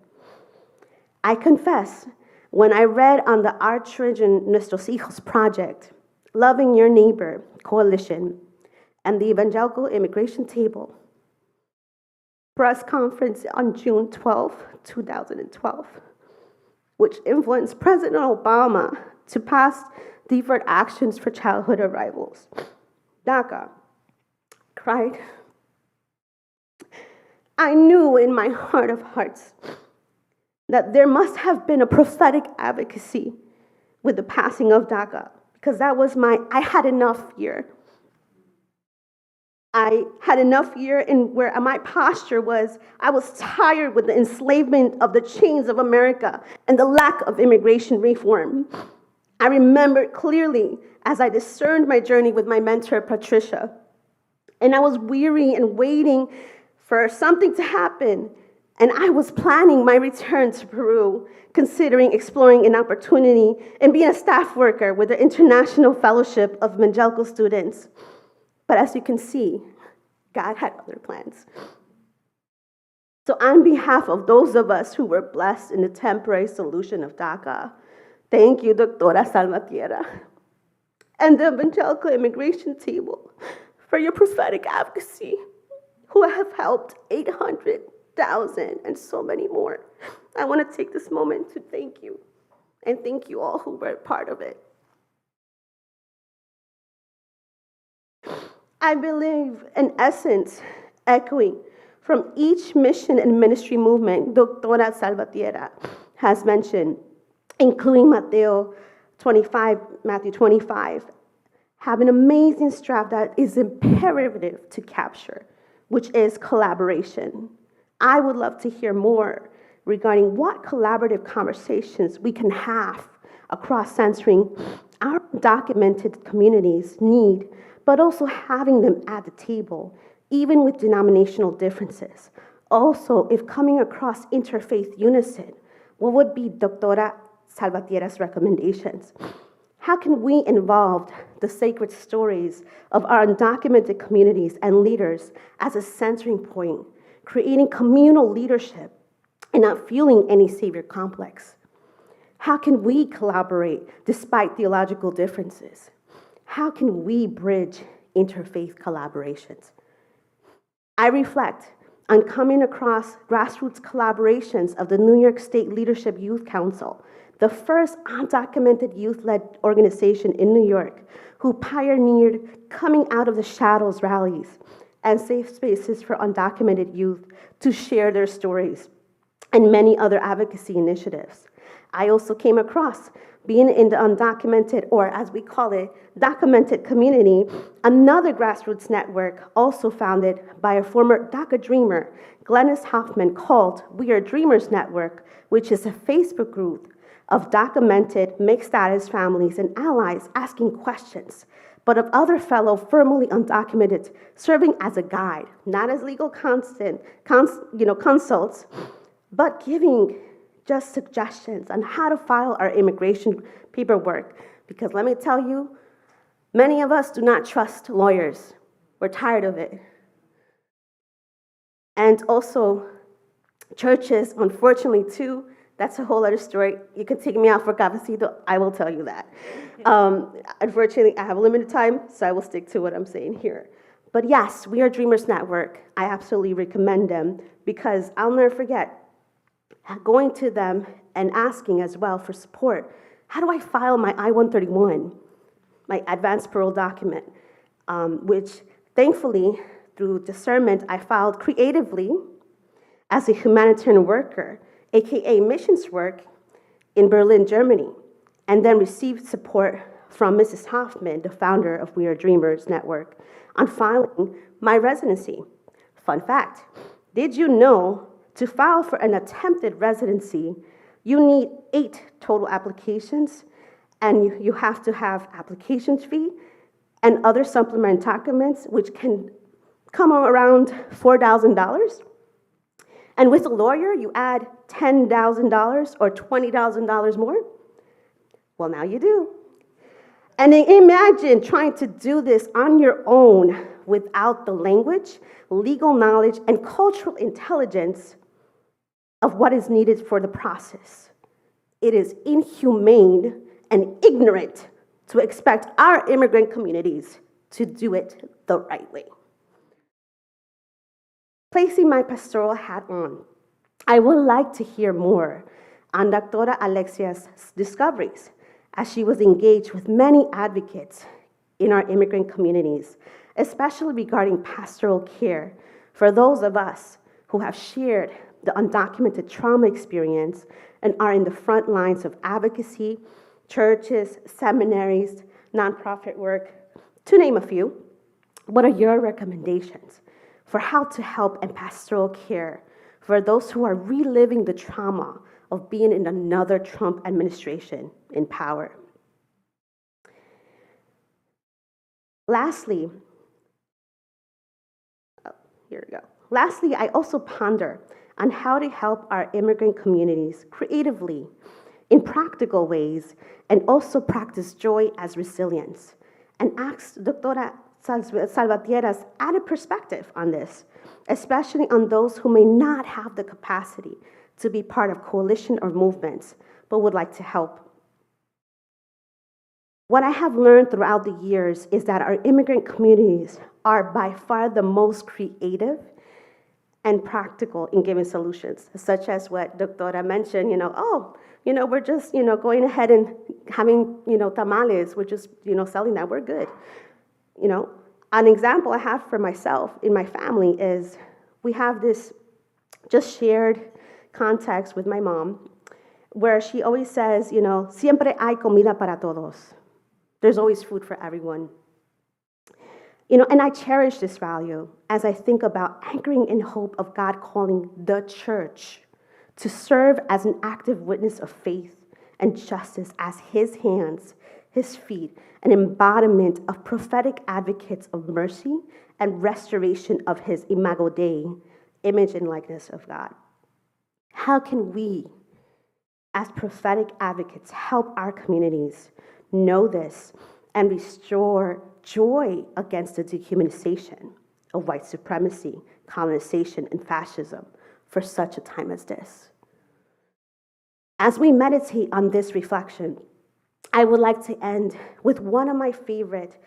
I confess, when I read on the Our Children, Nuestros Hijos project, Loving Your Neighbor Coalition, and the Evangelical Immigration Table press conference on June 12, 2012, which influenced President Obama to pass deferred actions for childhood arrivals, DACA, cried. I knew in my heart of hearts that there must have been a prophetic advocacy with the passing of DACA, because I had enough year. I had enough year in where my posture was, I was tired with the enslavement of the chains of America and the lack of immigration reform. I remember clearly as I discerned my journey with my mentor, Patricia, and I was weary and waiting for something to happen. And I was planning my return to Peru, considering exploring an opportunity and being a staff worker with the International Fellowship of Evangelical Students. But as you can see, God had other plans. So on behalf of those of us who were blessed in the temporary solution of DACA, thank you, Dr. Salvatierra, and the Evangelical Immigration Table for your prophetic advocacy, who have helped 800,000 and so many more. I want to take this moment to thank you, and thank you all who were part of it. I believe, in essence, echoing from each mission and ministry movement Dr. Salvatierra has mentioned, including Matthew 25, have an amazing strap that is imperative to capture, which is collaboration. I would love to hear more regarding what collaborative conversations we can have across censoring our documented communities need, but also having them at the table, even with denominational differences. Also, if coming across interfaith unison, what would be Dr. Salvatierra's recommendations? How can we involve the sacred stories of our undocumented communities and leaders as a centering point, creating communal leadership and not feeling any savior complex? How can we collaborate despite theological differences? How can we bridge interfaith collaborations? I reflect on coming across grassroots collaborations of the New York State Leadership Youth Council, the first undocumented youth-led organization in New York who pioneered coming out of the shadows rallies and safe spaces for undocumented youth to share their stories, and many other advocacy initiatives. I also came across, being in the undocumented, or as we call it, documented community, another grassroots network also founded by a former DACA dreamer, Glennis Hoffman, called We Are Dreamers Network, which is a Facebook group of documented mixed status families and allies asking questions, but of other fellow firmly undocumented, serving as a guide, not as legal consults, but giving just suggestions on how to file our immigration paperwork. Because let me tell you, many of us do not trust lawyers. We're tired of it. And also, churches, unfortunately, too, that's a whole other story. You can take me out for cafecito, I will tell you that. Unfortunately, I have a limited time, so I will stick to what I'm saying here. But yes, We Are Dreamers Network, I absolutely recommend them, because I'll never forget going to them and asking as well for support. How do I file my I-131, my advanced parole document, which thankfully, through discernment, I filed creatively as a humanitarian worker, AKA missions work in Berlin, Germany, and then received support from Mrs. Hoffman, the founder of We Are Dreamers Network, on filing my residency. Fun fact, did you know to file for an attempted residency, you need 8 total applications, and you have to have application fee and other supplementary documents, which can come around $4,000. And with a lawyer, you add $10,000 or $20,000 more. Well, now you do. And then imagine trying to do this on your own without the language, legal knowledge, and cultural intelligence of what is needed for the process. It is inhumane and ignorant to expect our immigrant communities to do it the right way. Placing my pastoral hat on, I would like to hear more on Dr. Alexia's discoveries, as she was engaged with many advocates in our immigrant communities, especially regarding pastoral care for those of us who have shared the undocumented trauma experience and are in the front lines of advocacy, churches, seminaries, nonprofit work, to name a few. What are your recommendations for how to help in pastoral care for those who are reliving the trauma of being in another Trump administration in power? Lastly, I also ponder on how to help our immigrant communities creatively in practical ways and also practice joy as resilience, and ask Dr. Salvatierra's added perspective on this, especially on those who may not have the capacity to be part of coalition or movements, but would like to help. What I have learned throughout the years is that our immigrant communities are by far the most creative and practical in giving solutions, such as what Doctora mentioned, we're just, going ahead and having, tamales, we're just, selling that, we're good. An example I have for myself in my family is we have this just shared context with my mom where she always says, siempre hay comida para todos. There's always food for everyone. And I cherish this value as I think about anchoring in hope of God calling the church to serve as an active witness of faith and justice as his hands, his feet, an embodiment of prophetic advocates of mercy and restoration of his imago Dei, image and likeness of God. How can we, as prophetic advocates, help our communities know this and restore joy against the dehumanization of white supremacy, colonization, and fascism for such a time as this? As we meditate on this reflection, I would like to end with one of my favorite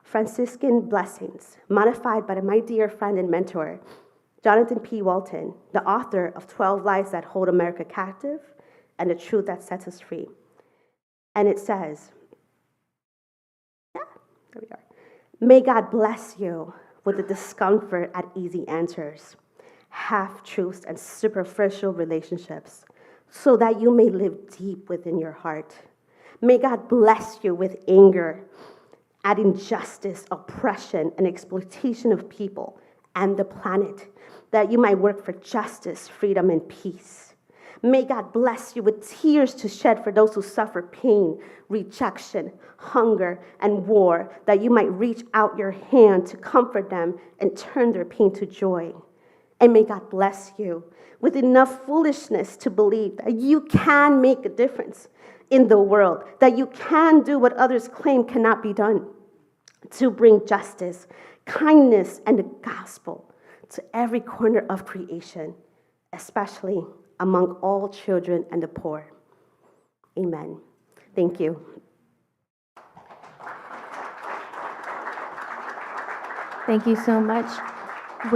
Franciscan blessings, modified by my dear friend and mentor, Jonathan P. Walton, the author of 12 Lies That Hold America Captive and the truth that sets us free. And it says, there we are. May God bless you with the discomfort at easy answers, half-truths, and superficial relationships, so that you may live deep within your heart. May God bless you with anger at injustice, oppression, and exploitation of people and the planet, that you might work for justice, freedom, and peace. May God bless you with tears to shed for those who suffer pain, rejection, hunger, and war, that you might reach out your hand to comfort them and turn their pain to joy. And may God bless you with enough foolishness to believe that you can make a difference in the world, that you can do what others claim cannot be done, to bring justice, kindness, and the gospel to every corner of creation, especially among all children and the poor. Amen. Thank you. Thank you so much. I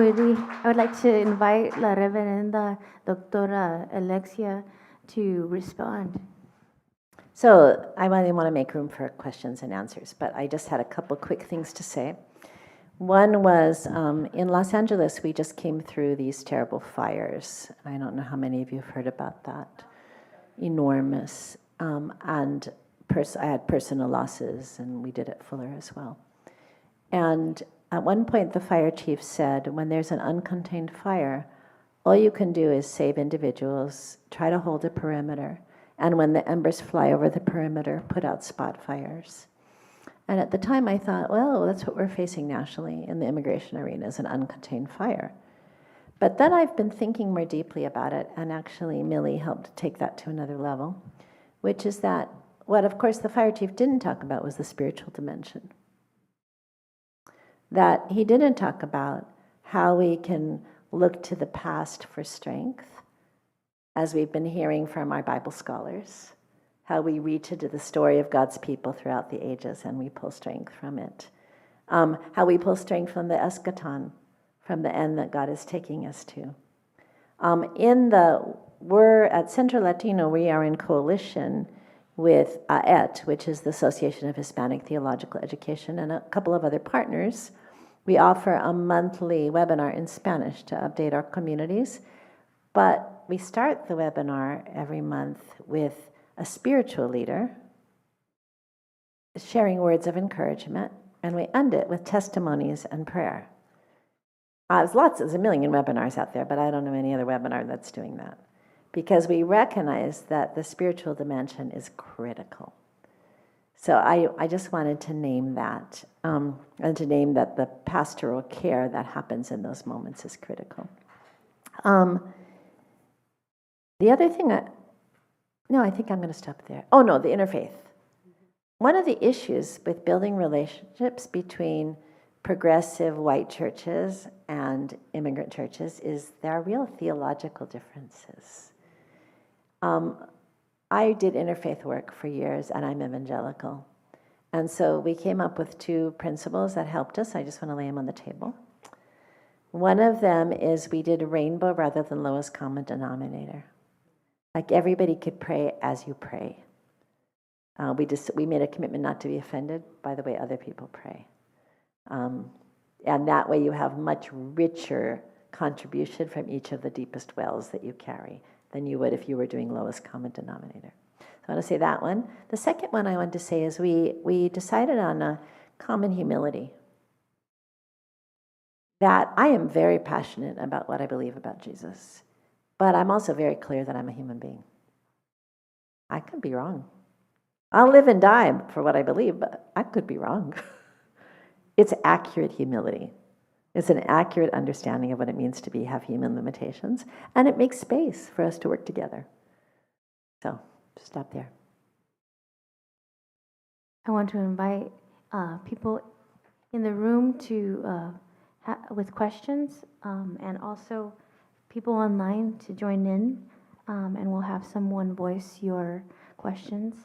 would like to invite La Reverenda Doctora Alexia to respond. So I really want to make room for questions and answers, but I just had a couple quick things to say. One was in Los Angeles, we just came through these terrible fires. I don't know how many of you have heard about that. Enormous. And I had personal losses, and we did at Fuller as well. And at one point, the fire chief said, when there's an uncontained fire, all you can do is save individuals, try to hold a perimeter, and when the embers fly over the perimeter, put out spot fires. And at the time, I thought, well, that's what we're facing nationally in the immigration arena, is an uncontained fire. But then I've been thinking more deeply about it, and actually Millie helped take that to another level, which is that what, of course, the fire chief didn't talk about was the spiritual dimension. That he didn't talk about how we can look to the past for strength, as we've been hearing from our Bible scholars, how we reach into the story of God's people throughout the ages and we pull strength from it. How we pull strength from the eschaton, from the end that God is taking us to. We're at Centro Latino, we are in coalition with AET, which is the Association of Hispanic Theological Education, and a couple of other partners. We offer a monthly webinar in Spanish to update our communities, but we start the webinar every month with a spiritual leader sharing words of encouragement, and we end it with testimonies and prayer. There's a million webinars out there, but I don't know any other webinar that's doing that, because we recognize that the spiritual dimension is critical. So I just wanted to name that, and to name that the pastoral care that happens in those moments is critical. The other thing, I think I'm going to stop there. Oh no, the interfaith. One of the issues with building relationships between progressive white churches and immigrant churches is there are real theological differences. I did interfaith work for years, and I'm evangelical. And so we came up with two principles that helped us. I just want to lay them on the table. One of them is we did a rainbow rather than lowest common denominator. Like everybody could pray as you pray. We made a commitment not to be offended by the way other people pray. And that way you have much richer contribution from each of the deepest wells that you carry than you would if you were doing lowest common denominator. So I want to say that one. The second one I want to say is we decided on a common humility. That I am very passionate about what I believe about Jesus, but I'm also very clear that I'm a human being. I could be wrong. I'll live and die for what I believe, but I could be wrong. It's accurate humility. It's an accurate understanding of what it means to have human limitations, and it makes space for us to work together. So, just stop there. I want to invite people in the room to with questions, and also people online to join in, and we'll have someone voice your questions.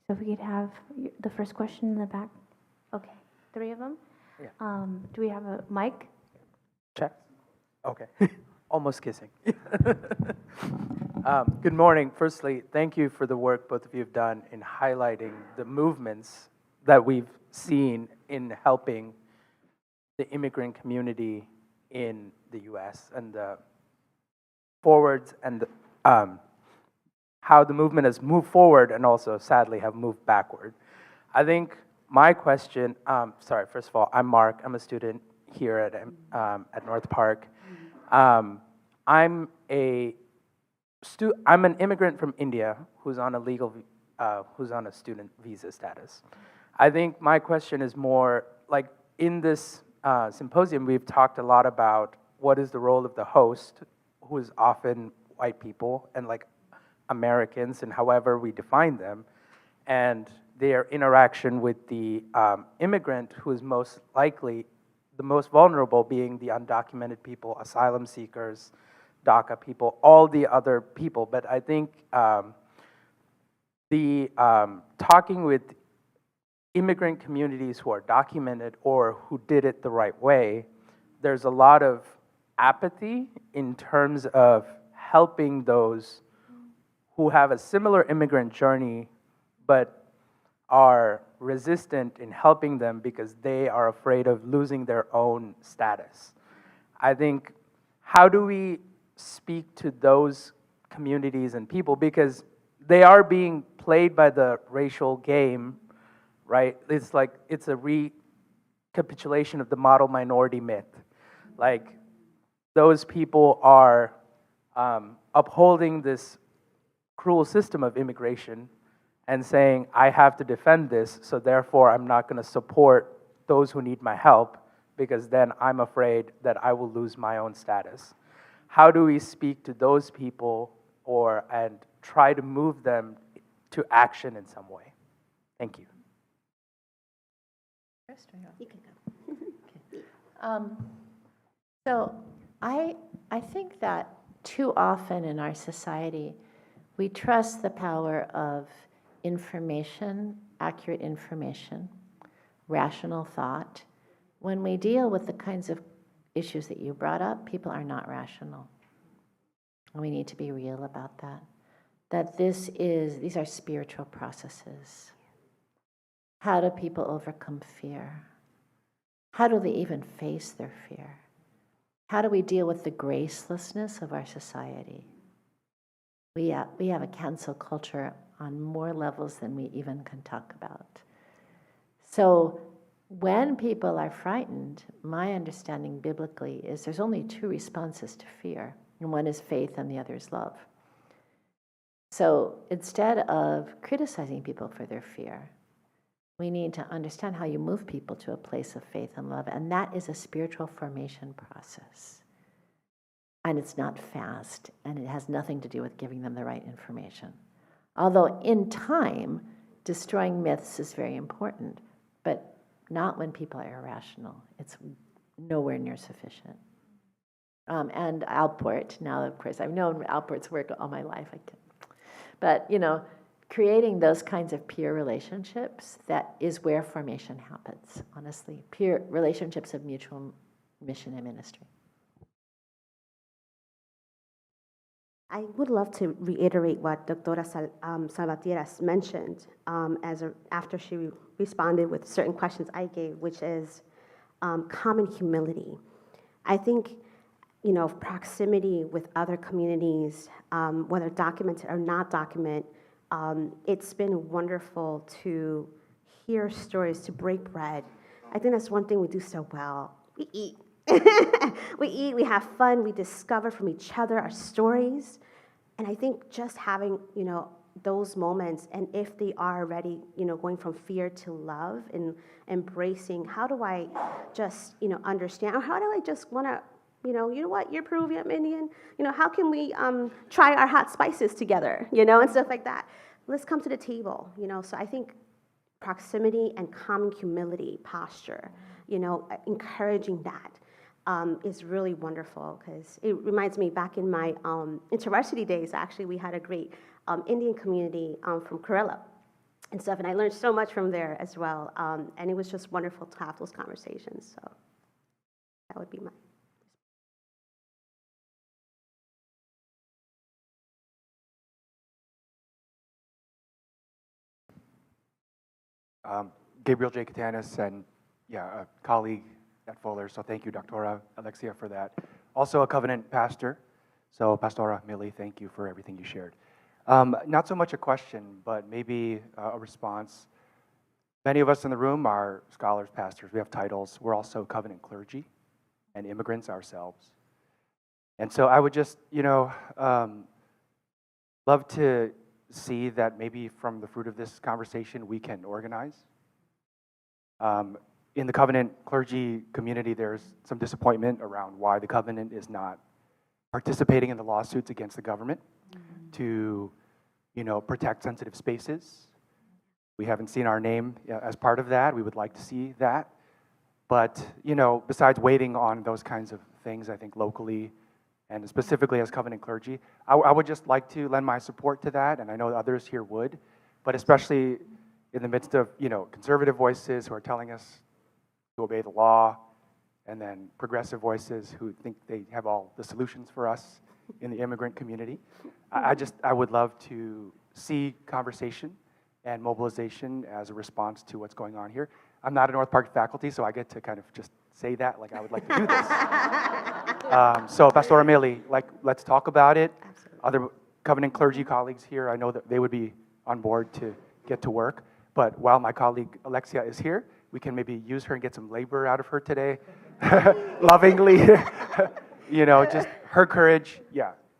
So if we could have the first question in the back. Okay, 3 of them. Yeah. Do we have a mic? Check. Okay. Almost kissing. Good morning. Firstly, thank you for the work both of you have done in highlighting the movements that we've seen in helping the immigrant community in the U.S. and the forwards and how the movement has moved forward and also sadly have moved backward. I think my question, first of all, I'm Mark. I'm a student here at North Park. I'm an immigrant from India who's on a student visa status. I think my question is more like in this symposium, we've talked a lot about what is the role of the host, who is often white people and like Americans and however we define them, and their interaction with the immigrant who is most likely the most vulnerable, being the undocumented people, asylum seekers, DACA people, all the other people. But I think talking with immigrant communities who are documented or who did it the right way, there's a lot of apathy in terms of helping those who have a similar immigrant journey but are resistant in helping them because they are afraid of losing their own status. I think, how do we speak to those communities and people, because they are being played by the racial game, right? It's like, it's a recapitulation of the model minority myth. Like, those people are upholding this cruel system of immigration and saying, I have to defend this, so therefore I'm not going to support those who need my help, because then I'm afraid that I will lose my own status. How do we speak to those people and try to move them to action in some way? Thank you. You can go. So I think that too often in our society, we trust the power of information, accurate information, rational thought. When we deal with the kinds of issues that you brought up, people are not rational. And we need to be real about that. That these are spiritual processes. How do people overcome fear? How do they even face their fear? How do we deal with the gracelessness of our society? We have a cancel culture on more levels than we even can talk about. So when people are frightened, my understanding biblically is there's only two responses to fear, and one is faith and the other is love. So instead of criticizing people for their fear, we need to understand how you move people to a place of faith and love, and that is a spiritual formation process. And it's not fast, and it has nothing to do with giving them the right information. Although in time, destroying myths is very important, but not when people are irrational. It's nowhere near sufficient. And Alport, now of course, I've known Alport's work all my life. But, creating those kinds of peer relationships, that is where formation happens, honestly. Peer relationships of mutual mission and ministry. I would love to reiterate what Dr. Salvatierra mentioned after she responded with certain questions I gave, which is common humility. I think, proximity with other communities, whether documented or not documented, it's been wonderful to hear stories, to break bread. I think that's one thing we do so well. We eat. We eat, we have fun, we discover from each other our stories. And I think just having, those moments, and if they are already, going from fear to love and embracing, how do I just, understand, or how do I just want to, you know what, you're Peruvian, I'm Indian, how can we try our hot spices together, and stuff like that. Let's come to the table, So I think proximity and common humility posture, encouraging that. Is really wonderful, because it reminds me back in my InterVarsity days, actually, we had a great Indian community from Kerala and stuff, and I learned so much from there as well, and it was just wonderful to have those conversations, so that would be my Gabriel J. Katanis and, a colleague at Fuller. So thank you, Dr. Alexia, for that. Also a covenant pastor. So Pastora Millie, thank you for everything you shared. Not so much a question, but maybe a response. Many of us in the room are scholars, pastors. We have titles. We're also covenant clergy and immigrants ourselves. And so I would just, love to see that maybe from the fruit of this conversation, we can organize. In the covenant clergy community, there's some disappointment around why the covenant is not participating in the lawsuits against the government to, protect sensitive spaces. We haven't seen our name as part of that. We would like to see that. But, besides waiting on those kinds of things, I think locally and specifically as covenant clergy, I would just like to lend my support to that, and I know others here would, but especially in the midst of, conservative voices who are telling us to obey the law, and then progressive voices who think they have all the solutions for us in the immigrant community. I would love to see conversation and mobilization as a response to what's going on here. I'm not a North Park faculty, so I get to kind of just say that, like I would like to do this. So Pastora Millie, let's talk about it. Absolutely. Other covenant clergy colleagues here, I know that they would be on board to get to work. But while my colleague Alexia is here, we can maybe use her and get some labor out of her today, lovingly. Just her courage,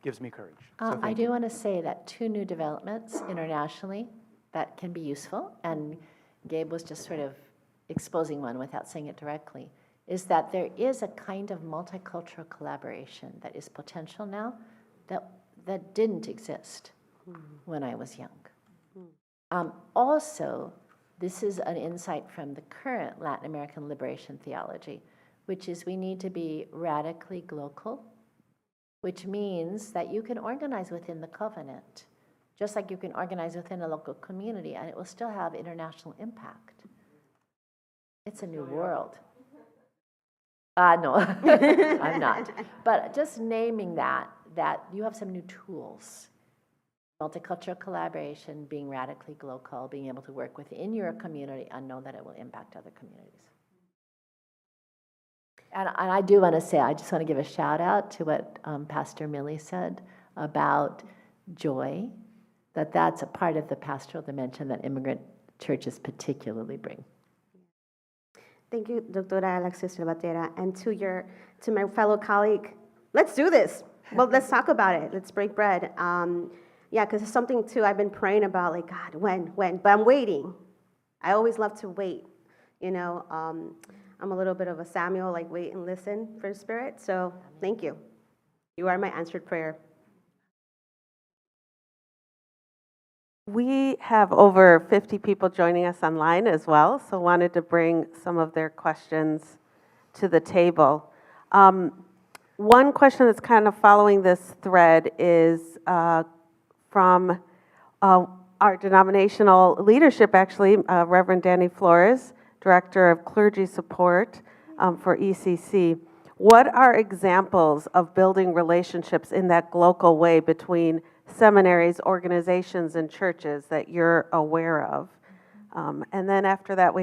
gives me courage. So I do want to say that 2 new developments internationally that can be useful, and Gabe was just sort of exposing one without saying it directly, is that there is a kind of multicultural collaboration that is potential now that didn't exist when I was young. Also, this is an insight from the current Latin American liberation theology, which is we need to be radically glocal, which means that you can organize within the covenant, just like you can organize within a local community, and it will still have international impact. It's a new world. No, I'm not. But just naming that you have some new tools. Multicultural collaboration, being radically global, being able to work within your community and know that it will impact other communities. And I do want to say, I just want to give a shout out to what Pastor Millie said about joy, that's a part of the pastoral dimension that immigrant churches particularly bring. Thank you, Dr. Alexia Salvatierra, and to my fellow colleague. Let's do this. Well, let's talk about it. Let's break bread. Because it's something too I've been praying about. Like, God, when? But I'm waiting. I always love to wait. I'm a little bit of a Samuel, like wait and listen for the Spirit. So thank you. You are my answered prayer. We have over 50 people joining us online as well, so wanted to bring some of their questions to the table. One question that's kind of following this thread is from our denominational leadership, actually, Reverend Danny Flores, Director of Clergy Support for ECC. What are examples of building relationships in that global way between seminaries, organizations, and churches that you're aware of? And then after that,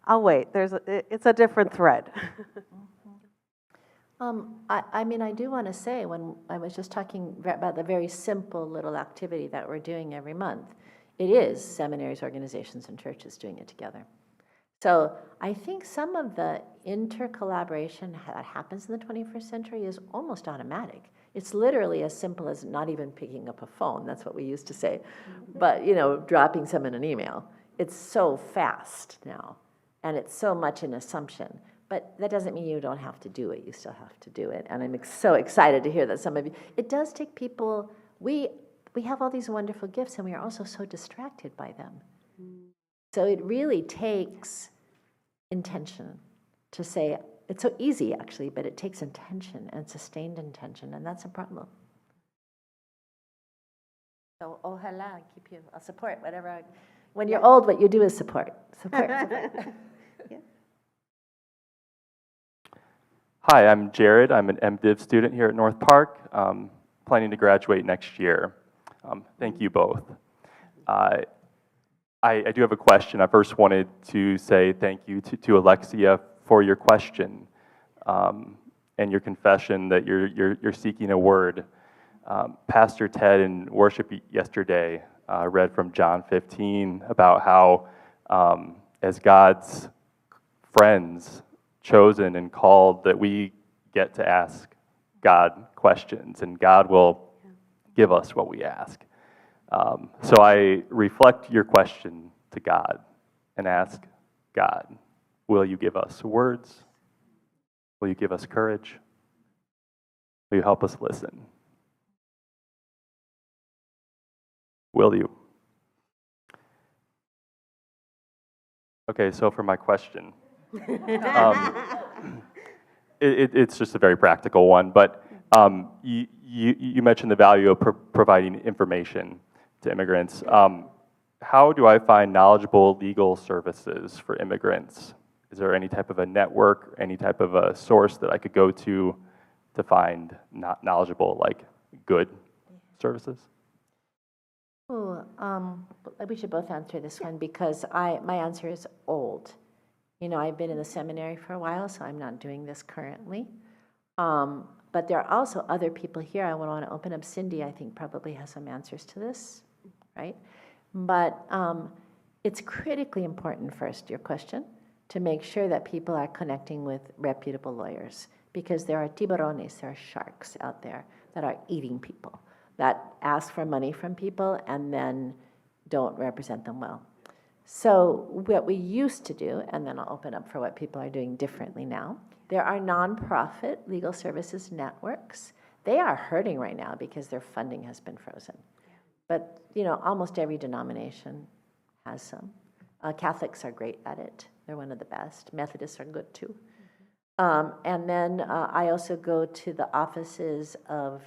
I'll wait. It's a different thread. I do want to say, when I was just talking about the very simple little activity that we're doing every month, it is seminaries, organizations, and churches doing it together. So I think some of the intercollaboration that happens in the 21st century is almost automatic. It's literally as simple as not even picking up a phone. That's what we used to say. But, dropping someone an email. It's so fast now, and it's so much an assumption. But that doesn't mean you don't have to do it. You still have to do it. And I'm so excited to hear that some of you, it does take people, we have all these wonderful gifts, and we are also so distracted by them. So it really takes intention to say, it's so easy actually, but it takes intention and sustained intention, and that's a problem. So ojalá keep you, I'll support whatever. When you're old, what you do is support. Hi, I'm Jared. I'm an MDiv student here at North Park, planning to graduate next year. Thank you both. I do have a question. I first wanted to say thank you to Alexia for your question and your confession that you're seeking a word. Pastor Ted in worship yesterday read from John 15 about how as God's friends, chosen and called, that we get to ask God questions, and God will give us what we ask. So I reflect your question to God and ask God, will you give us words? Will you give us courage? Will you help us listen? Will you? Okay, so for my question, it's just a very practical one, but you mentioned the value of providing information to immigrants. How do I find knowledgeable legal services for immigrants? Is there any type of a network, any type of a source that I could go to find knowledgeable, like good services? Ooh, we should both answer this one because my answer is old. You know, I've been in the seminary for a while, so I'm not doing this currently. But there are also other people here. I want to open up. Cindy, I think, probably has some answers to this, right? But it's critically important, first, your question, to make sure that people are connecting with reputable lawyers, because there are tiburones, there are sharks out there that are eating people, that ask for money from people and then don't represent them well. So what we used to do, and then I'll open up for what people are doing differently now, there are nonprofit legal services networks. They are hurting right now because their funding has been frozen. But, you know, almost every denomination has some. Catholics are great at it. They're one of the best. Methodists are good too. And then I also go to the offices of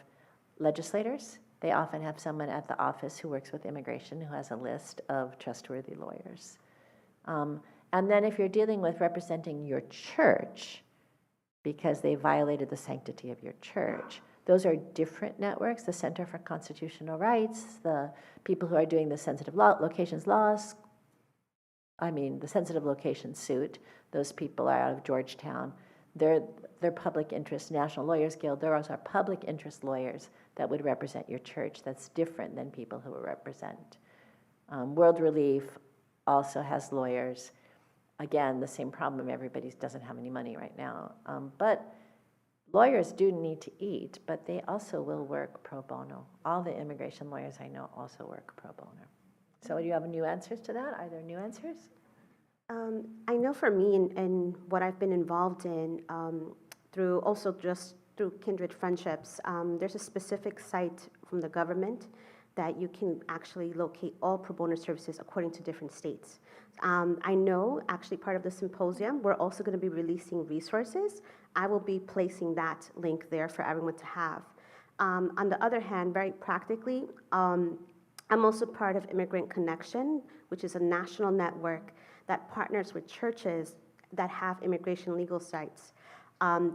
legislators. They often have someone at the office who works with immigration who has a list of trustworthy lawyers. And then if you're dealing with representing your church because they violated the sanctity of your church, those are different networks. The Center for Constitutional Rights, the people who are doing the sensitive locations laws, the sensitive location suit, those people are out of Georgetown. They're public interest, National Lawyers Guild, those are public interest lawyers that would represent your church. That's different than people who represent. World Relief also has lawyers. Again, the same problem, everybody doesn't have any money right now. But lawyers do need to eat, but they also will work pro bono. All the immigration lawyers I know also work pro bono. So do you have new answers to that? Are there new answers? I know for me and what I've been involved in through kindred friendships, there's a specific site from the government that you can actually locate all pro bono services according to different states. I know actually part of the symposium, we're also going to be releasing resources. I will be placing that link there for everyone to have. On the other hand, very practically, I'm also part of Immigrant Connection, which is a national network that partners with churches that have immigration legal sites.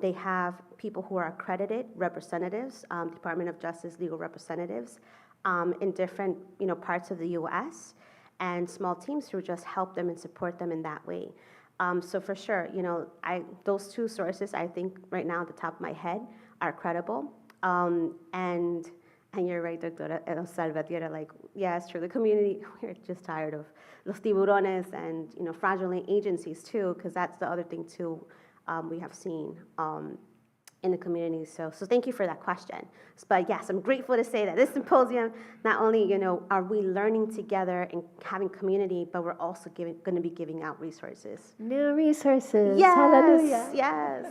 They have people who are accredited representatives, Department of Justice legal representatives in different parts of the U.S., and small teams who just help them and support them in that way. So for sure, those two sources I think right now at the top of my head are credible. And you're right, Doctora Salvatierra, like, yeah, it's true. The community, we're just tired of los tiburones and, fraudulent agencies too, because that's the other thing too we have seen in the community. So thank you for that question. But yes, I'm grateful to say that this symposium, not only, are we learning together and having community, but we're also going to be giving out resources. New resources. Yes, Hallelujah. yes.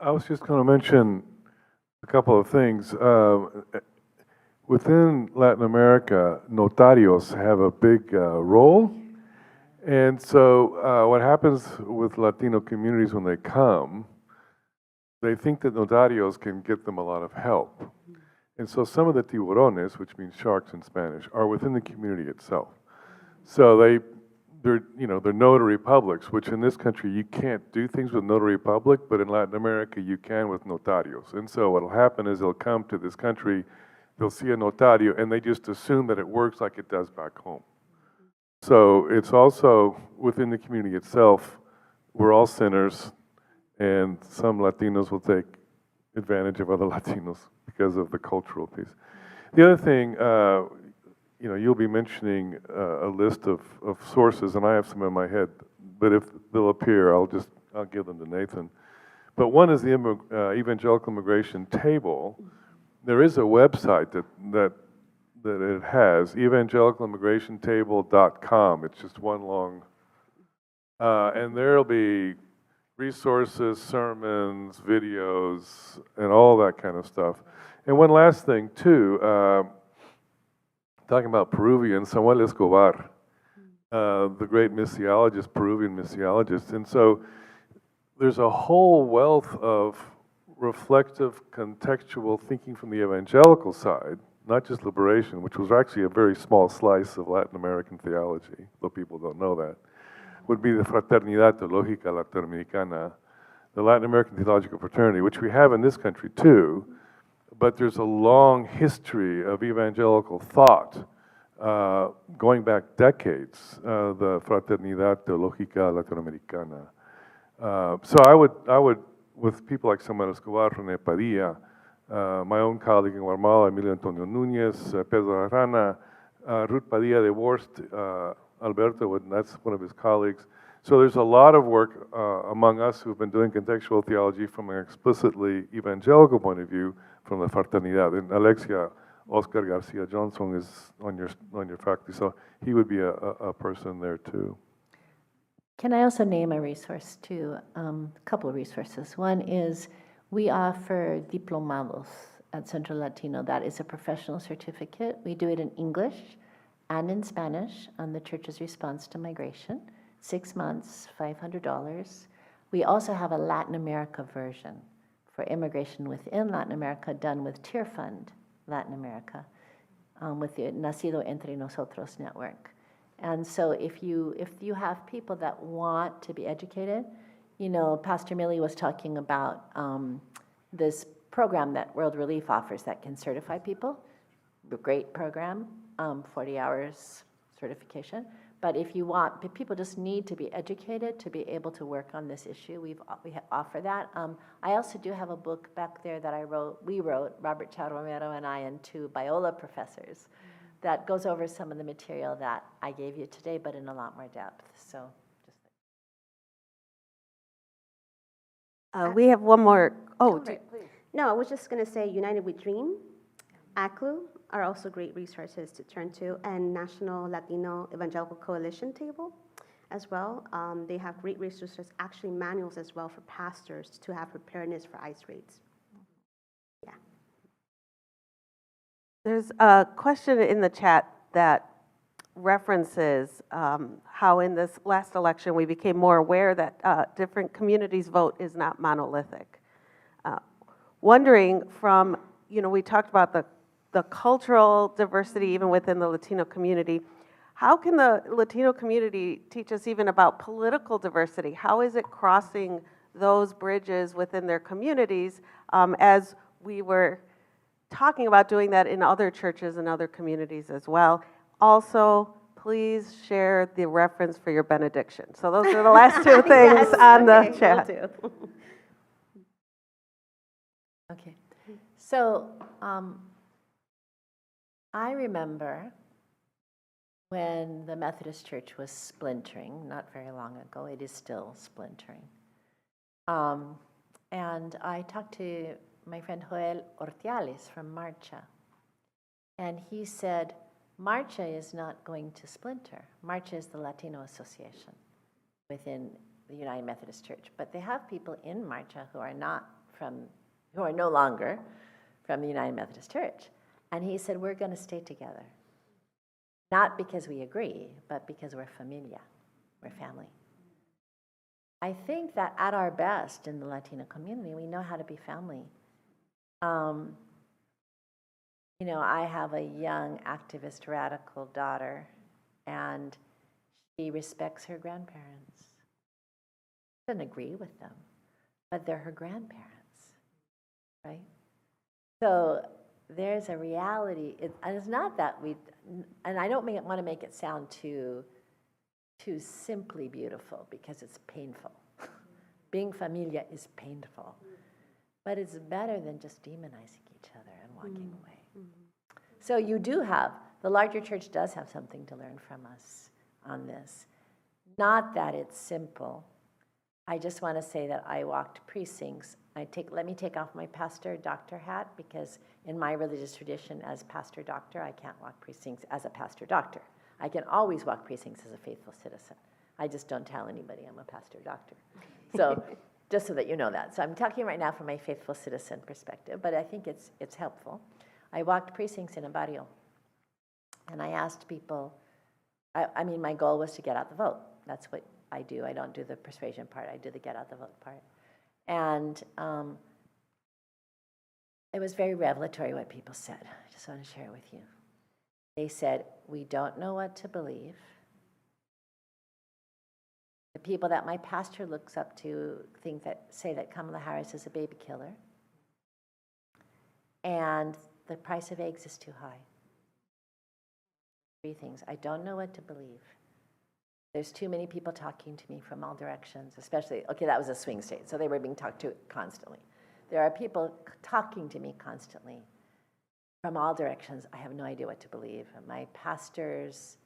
I was just going to mention a couple of things. Within Latin America, notarios have a big role. And so what happens with Latino communities when they come, they think that notarios can get them a lot of help. And so some of the tiburones, which means sharks in Spanish, are within the community itself. So they're notary publics, which in this country you can't do things with notary public, but in Latin America you can with notarios. And so what'll happen is they'll come to this country, they'll see a notario, and they just assume that it works like it does back home. So it's also within the community itself, we're all sinners, and some Latinos will take advantage of other Latinos because of the cultural piece. The other thing, you'll be mentioning a list of sources, and I have some in my head, but if they'll appear, I'll give them to Nathan. But one is the Evangelical Immigration Table. There is a website that it has, evangelicalimmigrationtable.com. It's just one long, and there'll be resources, sermons, videos, and all that kind of stuff. And one last thing, too, talking about Peruvians, Samuel Escobar, the great missiologist, Peruvian missiologist. And so there's a whole wealth of reflective, contextual thinking from the evangelical side, not just liberation, which was actually a very small slice of Latin American theology, though people don't know that, would be the Fraternidad Teológica Latinoamericana, the Latin American Theological Fraternity, which we have in this country too, but there's a long history of evangelical thought going back decades, the Fraternidad Teológica Latinoamericana. So I would, with people like Samuel Escobar, René Padilla, my own colleague in Guatemala, Emilio Antonio Núñez, Pedro Arana, Ruth Padilla de Worst, Alberto, and that's one of his colleagues. So there's a lot of work among us who've been doing contextual theology from an explicitly evangelical point of view from the Fraternidad. And Alexia, Oscar Garcia Johnson is on your faculty, so he would be a person there too. Can I also name a resource too? A couple of resources. One is we offer diplomados at Centro Latino. That is a professional certificate. We do it in English and in Spanish on the church's response to migration. 6 months, $500. We also have a Latin America version for immigration within Latin America done with Tier Fund Latin America, with the Nacido Entre Nosotros network. And so if you have people that want to be educated, Pastor Millie was talking about this program that World Relief offers that can certify people. A great program, 40 hours certification. But if people just need to be educated to be able to work on this issue. We offer that. I also do have a book back there that we wrote, Robert Chao Romero and I, and 2 Biola professors, that goes over some of the material that I gave you today, but in a lot more depth. So, we have one more. Oh, please. No, I was just going to say United We Dream, ACLU are also great resources to turn to, and National Latino Evangelical Coalition Table as well. They have great resources, actually manuals as well for pastors to have preparedness for ICE raids. Yeah. There's a question in the chat that references how in this last election we became more aware that different communities' vote is not monolithic. Wondering from, we talked about the cultural diversity even within the Latino community. How can the Latino community teach us even about political diversity? How is it crossing those bridges within their communities, as we were talking about doing that in other churches and other communities as well? Also, please share the reference for your benediction. So those are the last 2 things on the chat. okay. So I remember when the Methodist Church was splintering, not very long ago. It is still splintering. And I talked to my friend Joel Ortiales from Marcha. And he said, Marcha is not going to splinter. Marcha is the Latino Association within the United Methodist Church. But they have people in Marcha who are no longer from the United Methodist Church. And he said, we're going to stay together. Not because we agree, but because we're familia, we're family. I think that at our best in the Latino community, we know how to be family. I have a young activist radical daughter, and she respects her grandparents. Doesn't agree with them, but they're her grandparents, right? So there's a reality, and it's not that and I don't want to make it sound too too simply beautiful because it's painful. Being familia is painful. But it's better than just demonizing each other and walking away. So you do have, the larger church does have something to learn from us on this. Not that it's simple. I just want to say that I walked precincts. Let me take off my pastor doctor hat, because in my religious tradition as pastor doctor, I can't walk precincts as a pastor doctor. I can always walk precincts as a faithful citizen. I just don't tell anybody I'm a pastor doctor. So just so that you know that. So I'm talking right now from my faithful citizen perspective, but I think it's helpful. I walked precincts in a barrio, and I asked people, I mean, my goal was to get out the vote. That's what I do. I don't do the persuasion part. I do the get out the vote part. And it was very revelatory what people said. I just want to share it with you. They said, we don't know what to believe. The people that my pastor looks up to say that Kamala Harris is a baby killer. And the price of eggs is too high. 3 things. I don't know what to believe. There's too many people talking to me from all directions, especially, okay, that was a swing state, so they were being talked to constantly. There are people talking to me constantly from all directions. I have no idea what to believe. My pastor's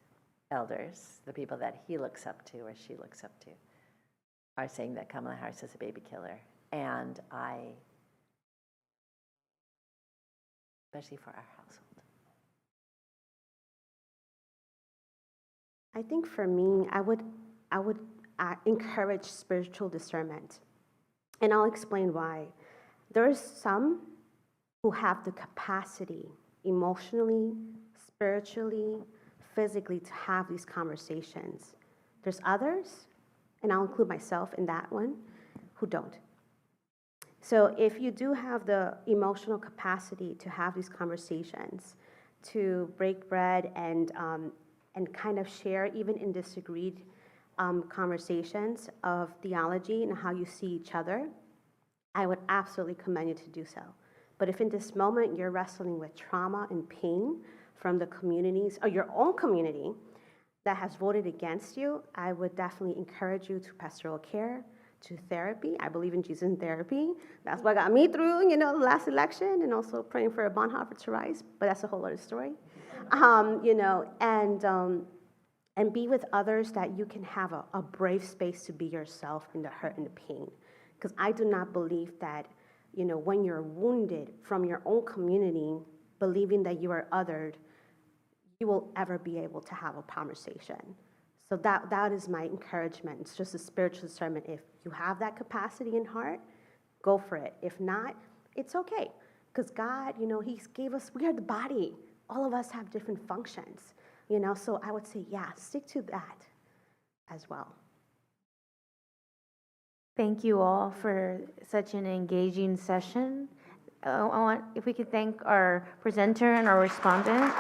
elders, the people that he looks up to or she looks up to, are saying that Kamala Harris is a baby killer. And especially for our household. I think for me, I would encourage spiritual discernment. And I'll explain why. There's some who have the capacity emotionally, spiritually, physically to have these conversations. There's others, and I'll include myself in that one, who don't. So if you do have the emotional capacity to have these conversations, to break bread and kind of share, even in disagreed conversations of theology and how you see each other, I would absolutely commend you to do so. But if in this moment you're wrestling with trauma and pain from the communities, or your own community that has voted against you, I would definitely encourage you to pastoral care, to therapy. I believe in Jesus in therapy. That's what got me through, the last election, and also praying for Bonhoeffer to rise, but that's a whole other story. And be with others that you can have a brave space to be yourself in the hurt and the pain. Because I do not believe that, when you're wounded from your own community, believing that you are othered, you will ever be able to have a conversation. So that is my encouragement. It's just a spiritual discernment. If you have that capacity in heart, go for it. If not, it's okay. Because God, He gave us, we are the body. All of us have different functions, so I would say, yeah, stick to that as well. Thank you all for such an engaging session. If we could thank our presenter and our respondent.